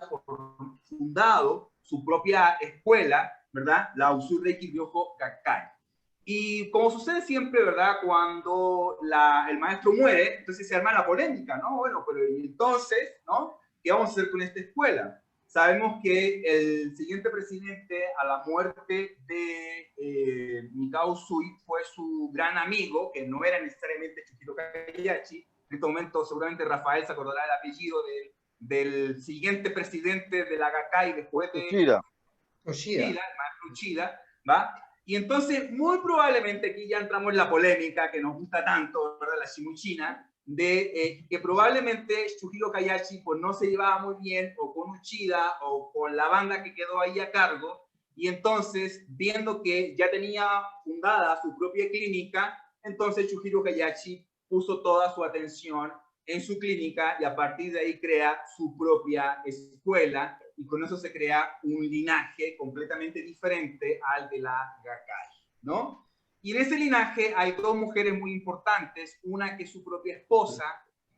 fundado su propia escuela, ¿verdad? La Usui Reiki Ryoho Gakkai. Y como sucede siempre, ¿verdad? Cuando el maestro muere, entonces se arma la polémica, ¿no? Bueno, pero ¿y entonces, ¿no? ¿Qué vamos a hacer con esta escuela? Sabemos que el siguiente presidente, a la muerte de Mikao Usui, fue su gran amigo, que no era necesariamente Chihiro Kayachi. En este momento seguramente Rafael se acordará del apellido del siguiente presidente de la Gakkai después de Uchida. Ushida. el maestro Uchida, ¿va? Y entonces, muy probablemente aquí ya entramos en la polémica que nos gusta tanto, ¿verdad? La shimuchina, de que probablemente Shuhiro Kayachi pues, no se llevaba muy bien o con Uchida o con la banda que quedó ahí a cargo, y entonces, viendo que ya tenía fundada su propia clínica, entonces Shuhiro Kayachi puso toda su atención en su clínica y a partir de ahí crea su propia escuela, y con eso se crea un linaje completamente diferente al de la Gakkai, ¿no? Y en ese linaje hay dos mujeres muy importantes, una que es su propia esposa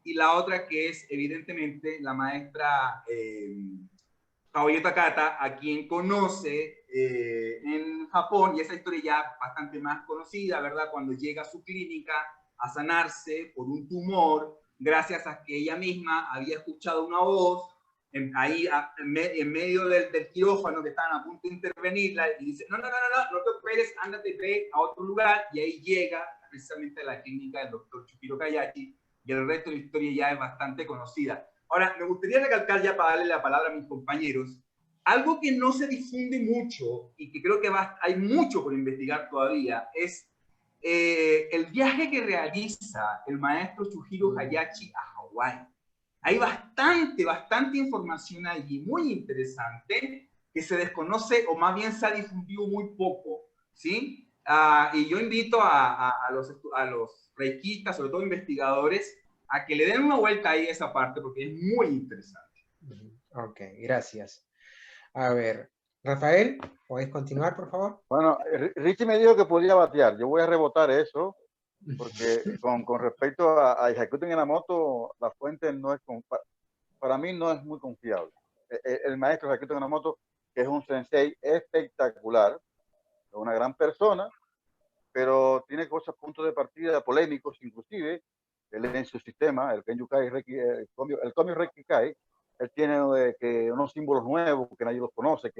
y la otra que es evidentemente la maestra Kaoyo Takata, a quien conoce en Japón, y esa historia ya bastante más conocida, ¿verdad? Cuando llega a su clínica a sanarse por un tumor, gracias a que ella misma había escuchado una voz ahí en medio del quirófano que estaban a punto de intervenirla, y dice, no te esperes, ándate, ve a otro lugar, y ahí llega precisamente a la clínica del doctor Chihiro Kayachi, y el resto de la historia ya es bastante conocida. Ahora, me gustaría recalcar ya para darle la palabra a mis compañeros, algo que no se difunde mucho y que creo que hay mucho por investigar todavía, es el viaje que realiza el maestro Chihiro Hayashi a Hawái. Hay bastante información allí, muy interesante, que se desconoce o más bien se ha difundido muy poco, ¿sí? Y yo invito a los reikistas, sobre todo investigadores, a que le den una vuelta ahí a esa parte porque es muy interesante. Ok, gracias. A ver, Rafael, ¿podés continuar, por favor? Bueno, Richie me dijo que podía batear. Yo voy a rebotar eso, porque con respecto a Hisakuto Minamoto, la fuente no es, para mí no es muy confiable. El maestro Hisakuto Minamoto, que es un sensei espectacular, es una gran persona, pero tiene cosas, puntos de partida polémicos, inclusive, él en su sistema, el Kenjukai, el Komyo Rekikai, él tiene unos símbolos nuevos que nadie los conoce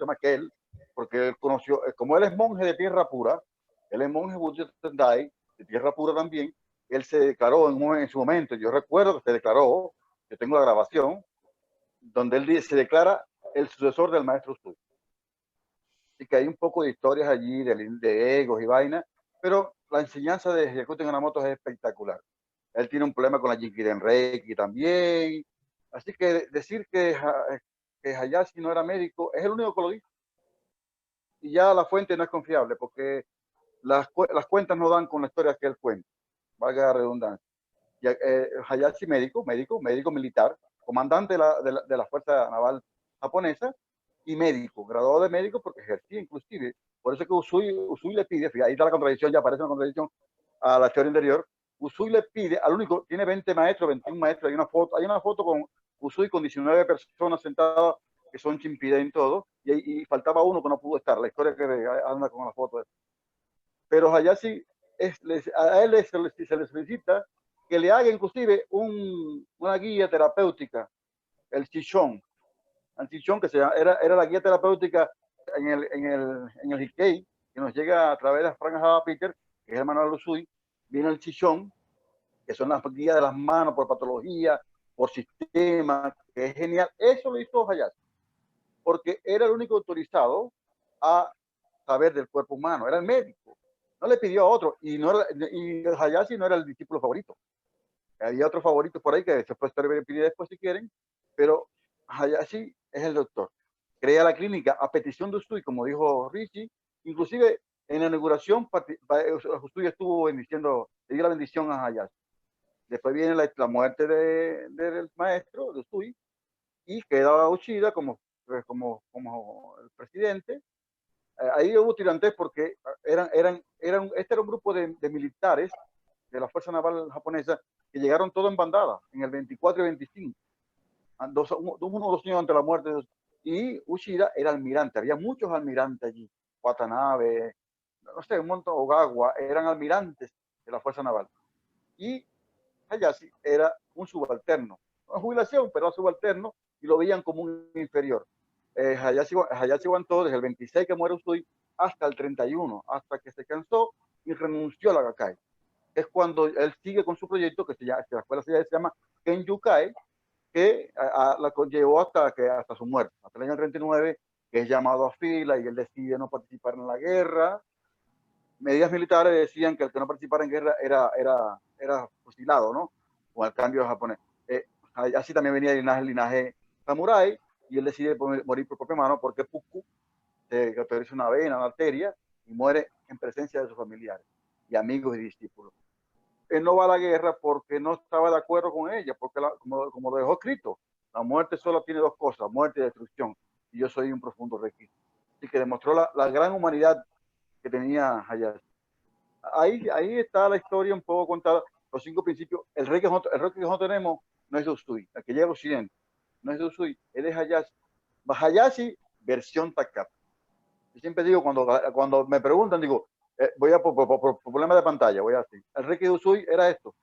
más que él, porque él conoció, como él es monje de tierra pura, él es monje budista Tendai, de tierra pura también, él se declaró en su momento, yo recuerdo que se declaró, yo tengo la grabación, donde él se declara el sucesor del maestro Usui. Y que hay un poco de historias allí, de egos y vainas, pero la enseñanza de Hisakuto Minamoto es espectacular. Él tiene un problema con la Jinkiden Reiki también. Así que decir que Hayashi no era médico es el único que lo dice. Y ya la fuente no es confiable porque las cuentas no dan con la historia que él cuenta, valga la redundancia. Y, Hayashi médico militar, comandante de la Fuerza Naval Japonesa y médico, graduado de médico porque ejercía inclusive. Por eso que Usui le pide, ahí está la contradicción, ya aparece una contradicción a la teoría anterior. Usui le pide al único, tiene 20 maestros, 21 maestros, hay una foto con Usui con 19 personas sentadas que son chimpiden todo, y faltaba uno que no pudo estar, la historia que anda con la foto. Pero Hayashi, a él se le solicita que le haga inclusive una guía terapéutica, el Chichón. El Chichón, que era la guía terapéutica en el Hikkei, que nos llega a través de Frank Java Peter, que es el hermano de Usui, viene el Chichón, que son las guías de las manos por patología, por sistema, que es genial. Eso lo hizo Hayashi, porque era el único autorizado a saber del cuerpo humano, era el médico. No le pidió a otro, y Hayashi no era el discípulo favorito. Había otros favoritos por ahí que se puede pedir después si quieren, pero Hayashi es el doctor. Crea la clínica a petición de Usui, como dijo Richie, inclusive en la inauguración Usui estuvo bendiciendo, le dio la bendición a Hayashi. Después viene la muerte del maestro, de Usui, y queda Uchida como el presidente. Ahí hubo tirantes porque este era un grupo de militares de la Fuerza Naval Japonesa que llegaron todos en bandada en el 24 y 25, uno o dos años antes de la muerte y Uchida era almirante, había muchos almirantes allí, Watanabe, no sé, un montón, Ogawa, eran almirantes de la Fuerza Naval. Y Hayashi era un subalterno, una jubilación, pero era subalterno, y lo veían como un inferior. Hayashi aguantó desde el 26 que muere Usui hasta el 31, hasta que se cansó y renunció a la Gakkai. Es cuando él sigue con su proyecto, que la escuela se llama Kenyukai, que la llevó hasta su muerte, hasta el año 39, que es llamado a fila y él decide no participar en la guerra. Medidas militares decían que el que no participara en guerra era fusilado, ¿no? Con el cambio japonés. Así también venía el linaje samurái, y él decide morir por propia mano porque Puku se autoriza una vena, una arteria, y muere en presencia de sus familiares y amigos y discípulos. Él no va a la guerra porque no estaba de acuerdo con ella, porque como lo dejó escrito, la muerte solo tiene dos cosas, muerte y destrucción, y yo soy un profundo requisito. Así que demostró la gran humanidad que tenía Hayashi. Ahí está la historia un poco contada, los 5 principios. El rey que nosotros tenemos no es de Usui, el que llega al occidente, no es de Usui, él es Hayashi. Hayashi versión Takata. Yo siempre digo, cuando me preguntan, digo, voy a por problema de pantalla, voy así. El rey de Usui era esto,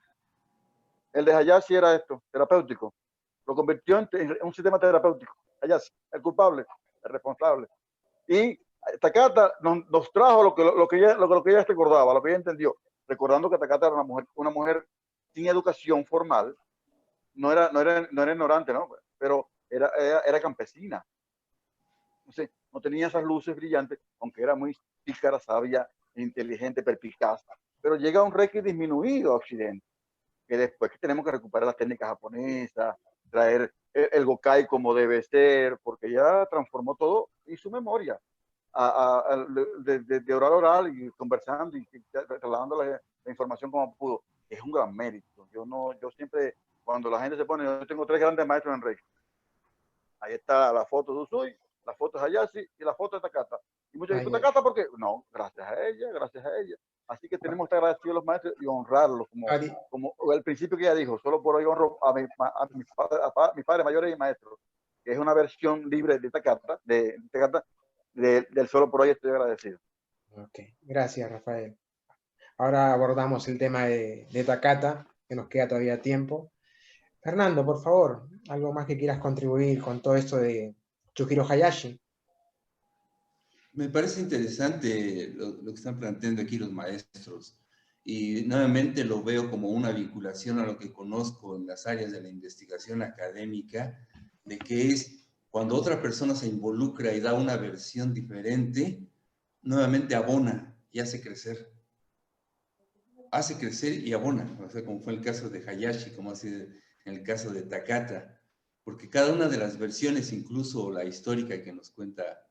el de Hayashi era esto, terapéutico. Lo convirtió en un sistema terapéutico. Hayashi, el culpable, el responsable. Y Takata nos trajo lo que ella recordaba, lo que ella entendió, recordando que Takata era una mujer sin educación formal, no era ignorante, ¿no? Pero era campesina. Entonces, no tenía esas luces brillantes, aunque era muy pícara, sabia, inteligente, perspicaz. Pero llega un Reiki disminuido a Occidente, que después que tenemos que recuperar las técnicas japonesas, traer el Gokai como debe ser, porque ya transformó todo y su memoria. De oral a oral y conversando y trasladando la información como pudo. Es un gran mérito. Yo siempre, cuando la gente se pone, yo tengo 3 grandes maestros en Reiki. Ahí está la foto de Usui, la foto de Hayashi y la foto de Takata. Y muchos dicen, Takata, ¿por qué? No, gracias a ella, gracias a ella. Así que tenemos que agradecer a los maestros y honrarlos, como el principio que ella dijo, solo por hoy honro a mis padres mayores y maestros, que es una versión libre de Takata, del solo por hoy estoy agradecido. Ok, gracias Rafael. Ahora abordamos el tema de Takata, que nos queda todavía tiempo. Fernando, por favor, algo más que quieras contribuir con todo esto de Chujiro Hayashi. Me parece interesante lo que están planteando aquí los maestros, y nuevamente lo veo como una vinculación a lo que conozco en las áreas de la investigación académica, de que es cuando otra persona se involucra y da una versión diferente, nuevamente abona y hace crecer. Hace crecer y abona, o sea, como fue el caso de Hayashi, como ha sido en el caso de Takata, porque cada una de las versiones, incluso la histórica que nos cuenta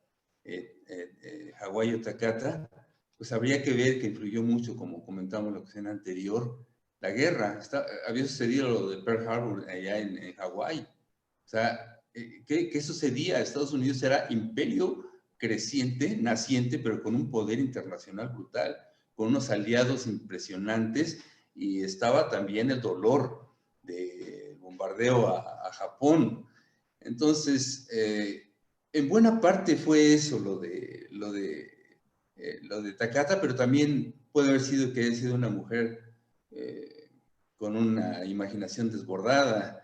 Hawayo Takata, pues habría que ver que influyó mucho, como comentamos en la ocasión anterior, la guerra. Había sucedido lo de Pearl Harbor allá en Hawái. O sea, ¿qué sucedía? Estados Unidos era imperio creciente, naciente, pero con un poder internacional brutal, con unos aliados impresionantes, y estaba también el dolor del bombardeo a Japón. Entonces, en buena parte fue eso lo de Takata, pero también puede haber sido que haya sido una mujer con una imaginación desbordada,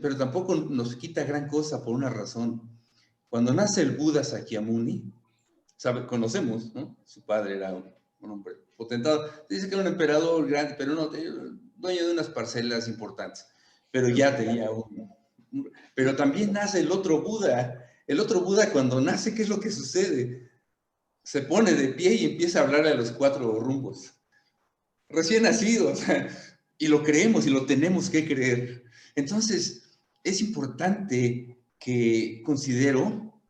pero tampoco nos quita gran cosa por una razón. Cuando nace el Buda Sakyamuni, conocemos, ¿no? Su padre era un hombre potentado. Dice que era un emperador grande, pero no, dueño de unas parcelas importantes, pero ya tenía pero también nace el otro Buda. El otro Buda, cuando nace, ¿qué es lo que sucede? Se pone de pie y empieza a hablarle a los 4 rumbos. Recién nacido, o sea, y lo creemos y lo tenemos que creer. Entonces, es importante que, considero,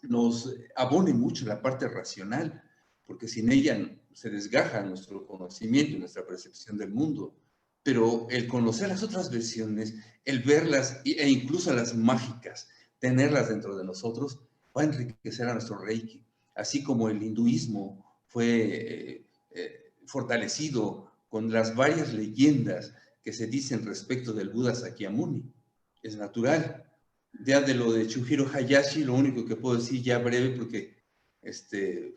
nos abone mucho la parte racional, porque sin ella se desgaja nuestro conocimiento y nuestra percepción del mundo. Pero el conocer las otras versiones, el verlas e incluso las mágicas, tenerlas dentro de nosotros, va a enriquecer a nuestro Reiki. Así como el hinduismo fue fortalecido con las varias leyendas que se dicen respecto del Buda Sakyamuni. Es natural. Ya de lo de Chujiro Hayashi, lo único que puedo decir ya breve, porque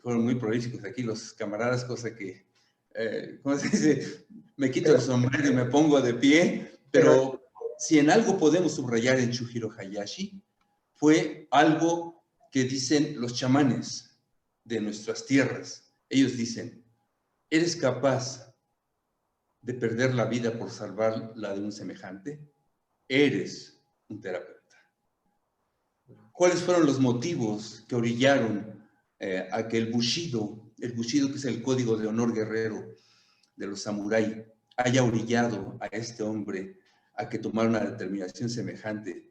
fueron muy prolíficos aquí los camaradas, cosa que, ¿cómo se dice? Me quito el sombrero y me pongo de pie, pero si en algo podemos subrayar en Chujiro Hayashi, fue algo que dicen los chamanes de nuestras tierras. Ellos dicen, ¿eres capaz de perder la vida por salvar la de un semejante? Eres un terapeuta. ¿Cuáles fueron los motivos que orillaron a que el bushido que es el código de honor guerrero de los samurái, haya orillado a este hombre a que tomara una determinación semejante,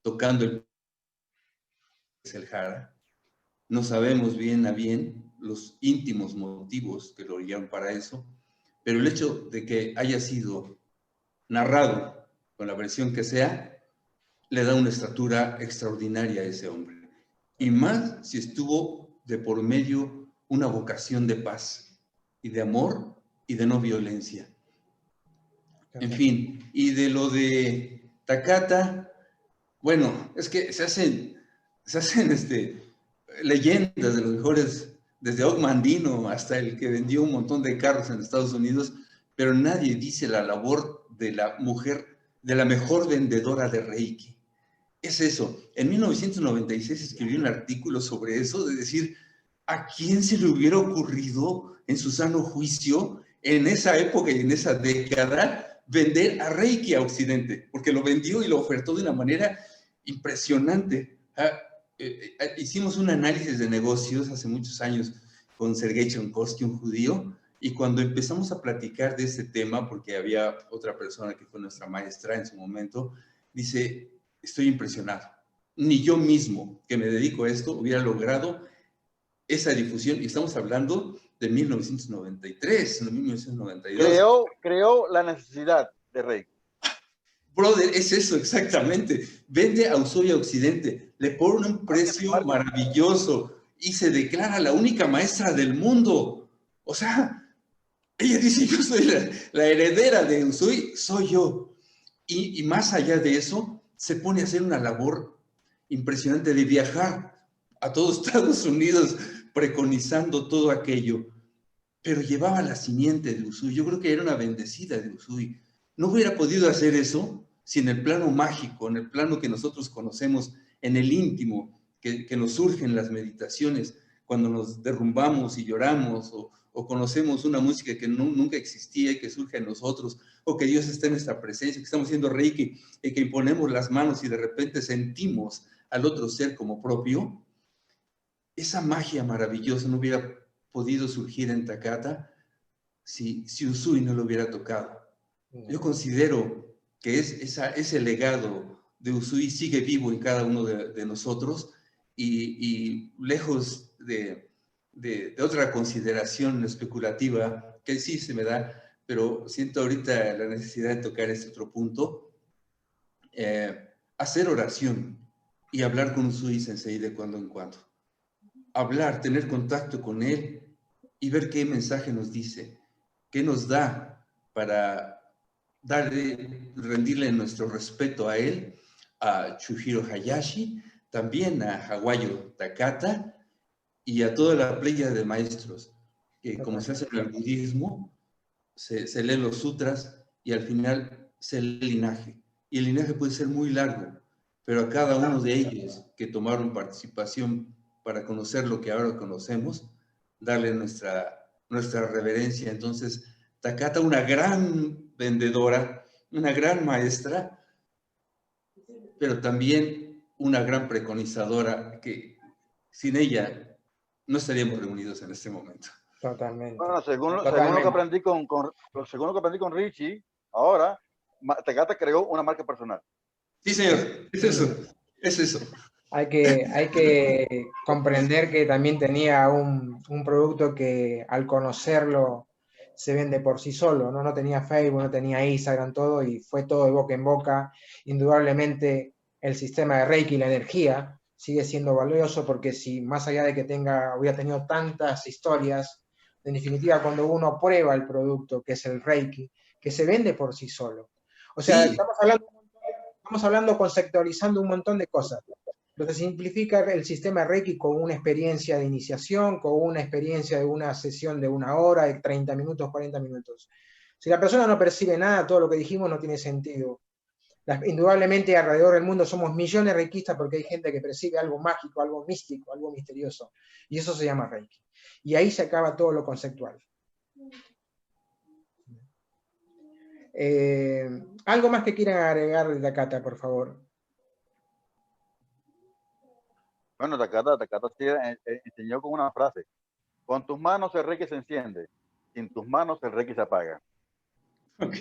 tocando el jara? No sabemos bien a bien los íntimos motivos que lo orillaron para eso, pero el hecho de que haya sido narrado con la versión que sea, le da una estatura extraordinaria a ese hombre. Y más si estuvo de por medio una vocación de paz y de amor y de no violencia. En fin, y de lo de Takata, bueno, es que se hacen leyendas de los mejores, desde Ogmandino hasta el que vendió un montón de carros en Estados Unidos, pero nadie dice la labor de la mujer, de la mejor vendedora de Reiki. Es eso. En 1996 escribí un artículo sobre eso, de decir, ¿a quién se le hubiera ocurrido en su sano juicio, en esa época y en esa década, vender a Reiki a Occidente? Porque lo vendió y lo ofertó de una manera impresionante. Hicimos un análisis de negocios hace muchos años con Sergei Chonkovsky, un judío, y cuando empezamos a platicar de este tema, porque había otra persona que fue nuestra maestra en su momento, dice, estoy impresionado. Ni yo mismo, que me dedico a esto, hubiera logrado esa difusión. Y estamos hablando de 1993, no 1992. Creó la necesidad de Reiki. Brother, es eso exactamente. Vende a Ushuaia Occidente, le pone un precio maravilloso y se declara la única maestra del mundo. O sea, ella dice, yo soy la heredera de Usui, soy yo. Y más allá de eso, se pone a hacer una labor impresionante de viajar a todos Estados Unidos preconizando todo aquello, pero llevaba la simiente de Usui. Yo creo que era una bendecida de Usui. No hubiera podido hacer eso si en el plano mágico, en el plano que nosotros conocemos, en el íntimo, que nos surgen las meditaciones, cuando nos derrumbamos y lloramos, o conocemos una música que nunca existía y que surge en nosotros, o que Dios está en nuestra presencia, que estamos haciendo Reiki, y que imponemos las manos y de repente sentimos al otro ser como propio. Esa magia maravillosa no hubiera podido surgir en Takata si Usui no lo hubiera tocado. Yo considero que ese legado de Usui sigue vivo en cada uno de nosotros, y lejos de otra consideración especulativa, que sí se me da, pero siento ahorita la necesidad de tocar este otro punto, hacer oración y hablar con Usui Sensei de cuando en cuando. Hablar, tener contacto con él y ver qué mensaje nos dice, qué nos da para rendirle nuestro respeto a él, a Chujiro Hayashi, también a Hawayo Takata y a toda la playa de maestros, que como se hace en el budismo, se leen los sutras y al final se lee el linaje. Y el linaje puede ser muy largo, pero a cada uno de ellos que tomaron participación para conocer lo que ahora conocemos, darle nuestra reverencia. Entonces, Takata, una gran vendedora, una gran maestra, pero también una gran preconizadora, que sin ella no estaríamos reunidos en este momento. Totalmente. Bueno, según lo que aprendí con Richie, ahora Takata creó una marca personal. Sí, señor, es eso. Hay que comprender que también tenía un producto que al conocerlo se vende por sí solo, ¿no? No tenía Facebook, no tenía Instagram, todo, y fue todo de boca en boca. Indudablemente el sistema de Reiki, la energía, sigue siendo valioso, porque si más allá de que hubiera tenido tantas historias, en definitiva cuando uno prueba el producto que es el Reiki, que se vende por sí solo. O sea, sí. Estamos hablando conceptualizando un montón de cosas. Pero se simplifica el sistema Reiki con una experiencia de iniciación, con una experiencia de una sesión de 1 hora, de 30 minutos, 40 minutos. Si la persona no percibe nada, todo lo que dijimos no tiene sentido. Indudablemente alrededor del mundo somos millones de reikistas porque hay gente que percibe algo mágico, algo místico, algo misterioso. Y eso se llama Reiki. Y ahí se acaba todo lo conceptual. ¿Algo más que quieran agregar de Takata, por favor? Bueno, Takata sí, enseñó con una frase: con tus manos el Reiki se enciende, sin tus manos el Reiki se apaga. Ok.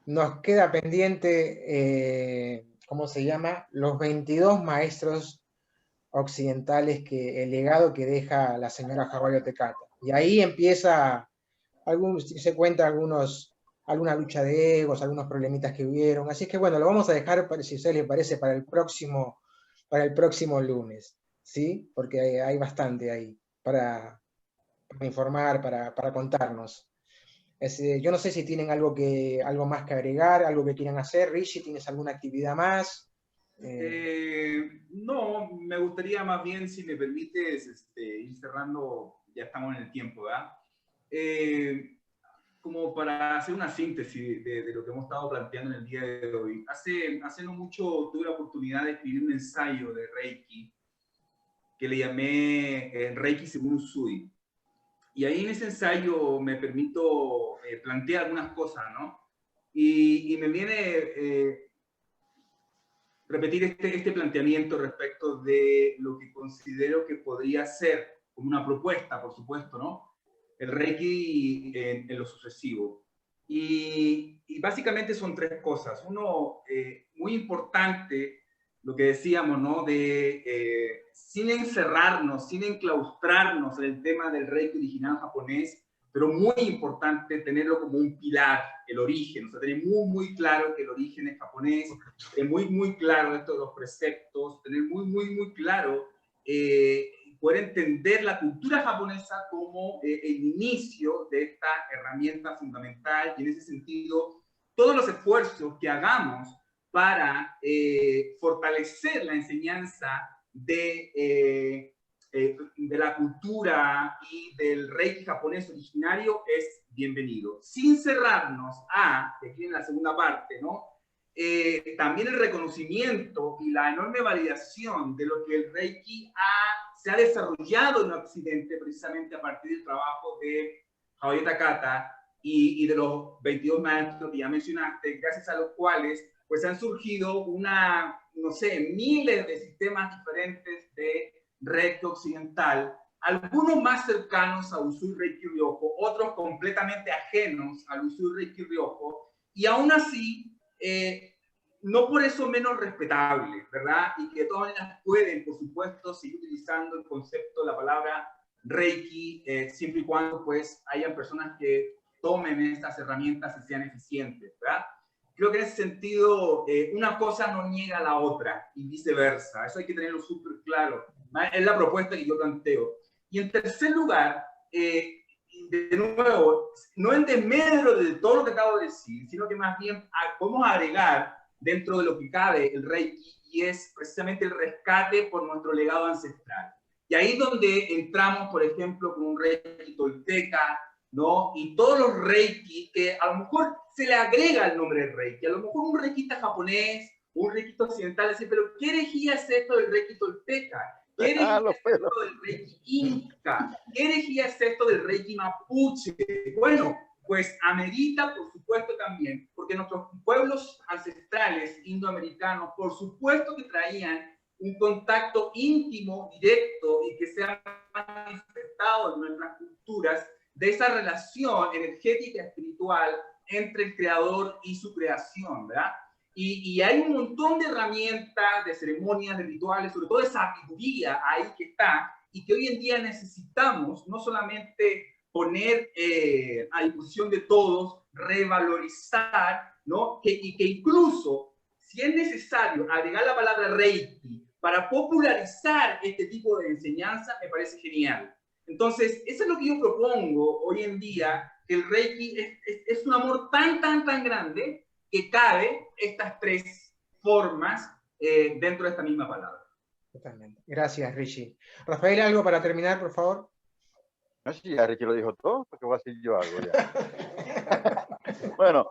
Nos queda pendiente, ¿cómo se llama? Los 22 maestros occidentales, el legado que deja la señora Hawayo Takata. Y ahí empieza, se cuenta alguna lucha de egos, algunos problemitas que hubieron. Así que bueno, lo vamos a dejar, si a ustedes les parece, para el próximo lunes, ¿sí? Porque hay bastante ahí para informar, para contarnos. Yo no sé si tienen algo más que agregar, algo que quieran hacer. Richie, ¿tienes alguna actividad más? No, me gustaría más bien, si me permites, ir cerrando, ya estamos en el tiempo, ¿verdad? Como para hacer una síntesis de lo que hemos estado planteando en el día de hoy. Hace no mucho tuve la oportunidad de escribir un ensayo de Reiki que le llamé Reiki según Usui. Y ahí en ese ensayo me permito plantear algunas cosas, ¿no? Y me viene repetir este planteamiento respecto de lo que considero que podría ser como una propuesta, por supuesto, ¿no? El Reiki en lo sucesivo. Y básicamente son 3 cosas. Uno, muy importante, lo que decíamos, ¿no? Sin encerrarnos, sin enclaustrarnos en el tema del Reiki original japonés, pero muy importante tenerlo como un pilar, el origen. O sea, tener muy, muy claro que el origen es japonés, muy, muy claro esto de los preceptos, tener muy, muy, muy claro poder entender la cultura japonesa como el inicio de esta herramienta fundamental, y en ese sentido, todos los esfuerzos que hagamos para fortalecer la enseñanza de la cultura y del Reiki japonés originario es bienvenido. Sin cerrarnos que aquí en la segunda parte, ¿no? También el reconocimiento y la enorme validación de lo que el Reiki se ha desarrollado en Occidente precisamente a partir del trabajo de Hawayo Takata y de los 22 maestros que ya mencionaste, gracias a los cuales pues han surgido no sé, miles de sistemas diferentes de Reiki occidental, algunos más cercanos a Usui Reiki Ryoho, otros completamente ajenos al Usui Reiki Ryoho, y aún así no por eso menos respetables, ¿verdad? Y que de todas maneras pueden, por supuesto, seguir utilizando el concepto, la palabra Reiki, siempre y cuando pues hayan personas que tomen estas herramientas y sean eficientes, ¿verdad? Creo que en ese sentido, una cosa no niega a la otra y viceversa. Eso hay que tenerlo súper claro. Es la propuesta que yo planteo. Y en tercer lugar, de nuevo, no en desmedro de todo lo que acabo de decir, sino que más bien podemos agregar dentro de lo que cabe el Reiki, y es precisamente el rescate por nuestro legado ancestral. Y ahí es donde entramos, por ejemplo, con un Reiki tolteca, ¿no? Y todos los Reiki, que a lo mejor se le agrega el nombre del Reiki, a lo mejor un Reikista japonés, un Reikista occidental, así, pero ¿qué herejía es esto del Reiki tolteca? ¿Qué herejía es esto del Reiki inca? ¿Qué herejía es esto del Reiki mapuche? Bueno, pues amerita, por supuesto, también, porque nuestros pueblos ancestrales indoamericanos, por supuesto que traían un contacto íntimo, directo, y que se ha manifestado en nuestras culturas, de esa relación energética y espiritual entre el creador y su creación, ¿verdad? Y hay un montón de herramientas, de ceremonias, de rituales, sobre todo de sabiduría ahí que está, y que hoy en día necesitamos no solamente poner a disposición de todos, revalorizar, ¿no? Y que incluso, si es necesario, agregar la palabra Reiki para popularizar este tipo de enseñanza, me parece genial. Entonces, eso es lo que yo propongo hoy en día, que el Reiki es un amor tan, tan, tan grande que cabe estas 3 formas dentro de esta misma palabra. Totalmente. Gracias, Richie. Rafael, ¿algo para terminar, por favor? No sé si ya Richie lo dijo todo, porque voy a decir yo algo ya. Bueno,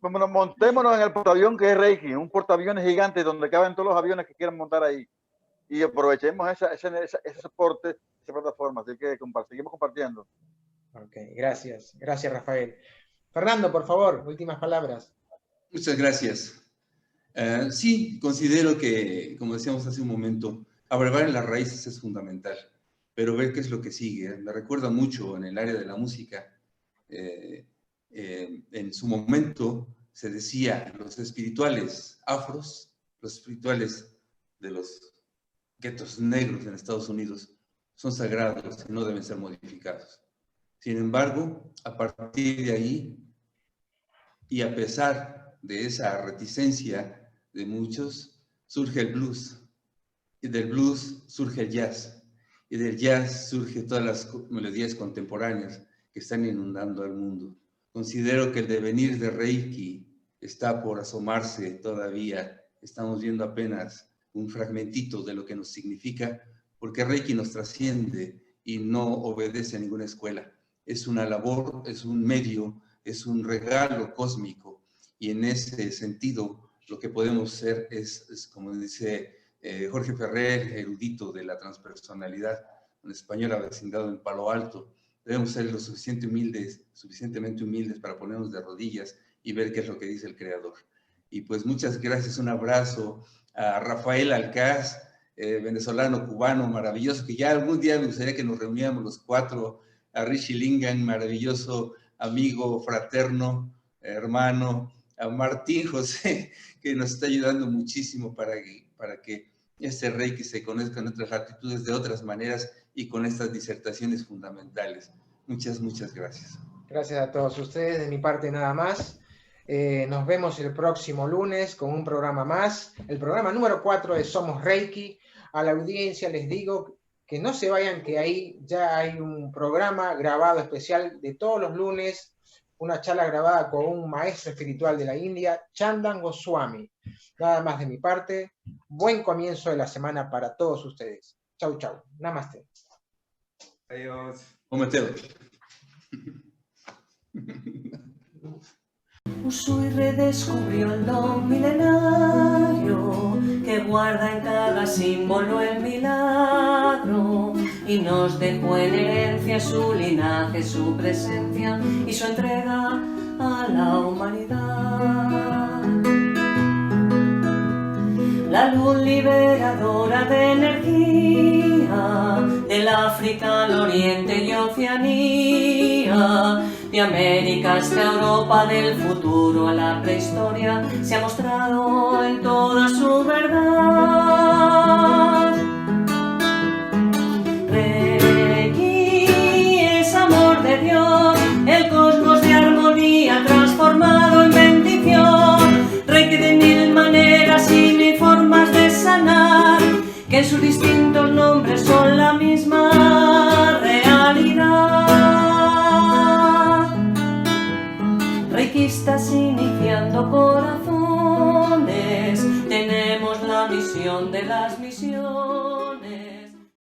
montémonos en el portaavión que es Reiki, un portaaviones gigante donde caben todos los aviones que quieran montar ahí. Y aprovechemos ese soporte, esa plataforma. Así que seguimos compartiendo. Ok, gracias. Gracias, Rafael. Fernando, por favor, últimas palabras. Muchas gracias. Sí, considero que, como decíamos hace un momento, abarcar en las raíces es fundamental, pero ver qué es lo que sigue. Me recuerda mucho en el área de la música. En su momento se decía, los espirituales afros, los espirituales de los guetos negros en Estados Unidos, son sagrados y no deben ser modificados. Sin embargo, a partir de ahí, y a pesar de esa reticencia de muchos, surge el blues, y del blues surge el jazz, y del jazz surgen todas las melodías contemporáneas que están inundando al mundo. Considero que el devenir de Reiki está por asomarse todavía, estamos viendo apenas un fragmentito de lo que nos significa, porque Reiki nos trasciende y no obedece a ninguna escuela. Es una labor, es un medio, es un regalo cósmico, y en ese sentido lo que podemos ser es como dice Jorge Ferrer, erudito de la transpersonalidad, un español avecindado en Palo Alto, debemos ser lo suficientemente humildes para ponernos de rodillas y ver qué es lo que dice el Creador. Y pues muchas gracias, un abrazo a Rafael Alcaz, venezolano, cubano, maravilloso, que ya algún día me gustaría que nos reuniéramos los cuatro, a Richie Lingan, maravilloso amigo, fraterno, hermano, a Martín José, que nos está ayudando muchísimo para que este Reiki se conozca en otras latitudes de otras maneras y con estas disertaciones fundamentales. Muchas, muchas gracias. Gracias a todos ustedes, de mi parte nada más. Nos vemos el próximo lunes con un programa más, el programa número 4 de Somos Reiki. A la audiencia les digo que no se vayan, que ahí ya hay un programa grabado especial de todos los lunes, una charla grabada con un maestro espiritual de la India, Chandan Goswami. Nada más de mi parte. Buen comienzo de la semana para todos ustedes. Chau, chau. Namaste. Adiós. Cometeo. Usui redescubrió el don milenario que guarda en cada símbolo el milagro y nos dejó en herencia su linaje, su presencia y su entrega a la humanidad. La luz liberadora de energía del África al Oriente y Oceanía, de América hasta Europa, del futuro a la prehistoria, se ha mostrado en toda su verdad. Reiki es amor de Dios, el cosmos de armonía transformado en bendición. Reiki de mil maneras y mil formas de sanar, que en sus distintos nombres son la misma realidad. Reikistas iniciando corazones, tenemos la misión de las misiones.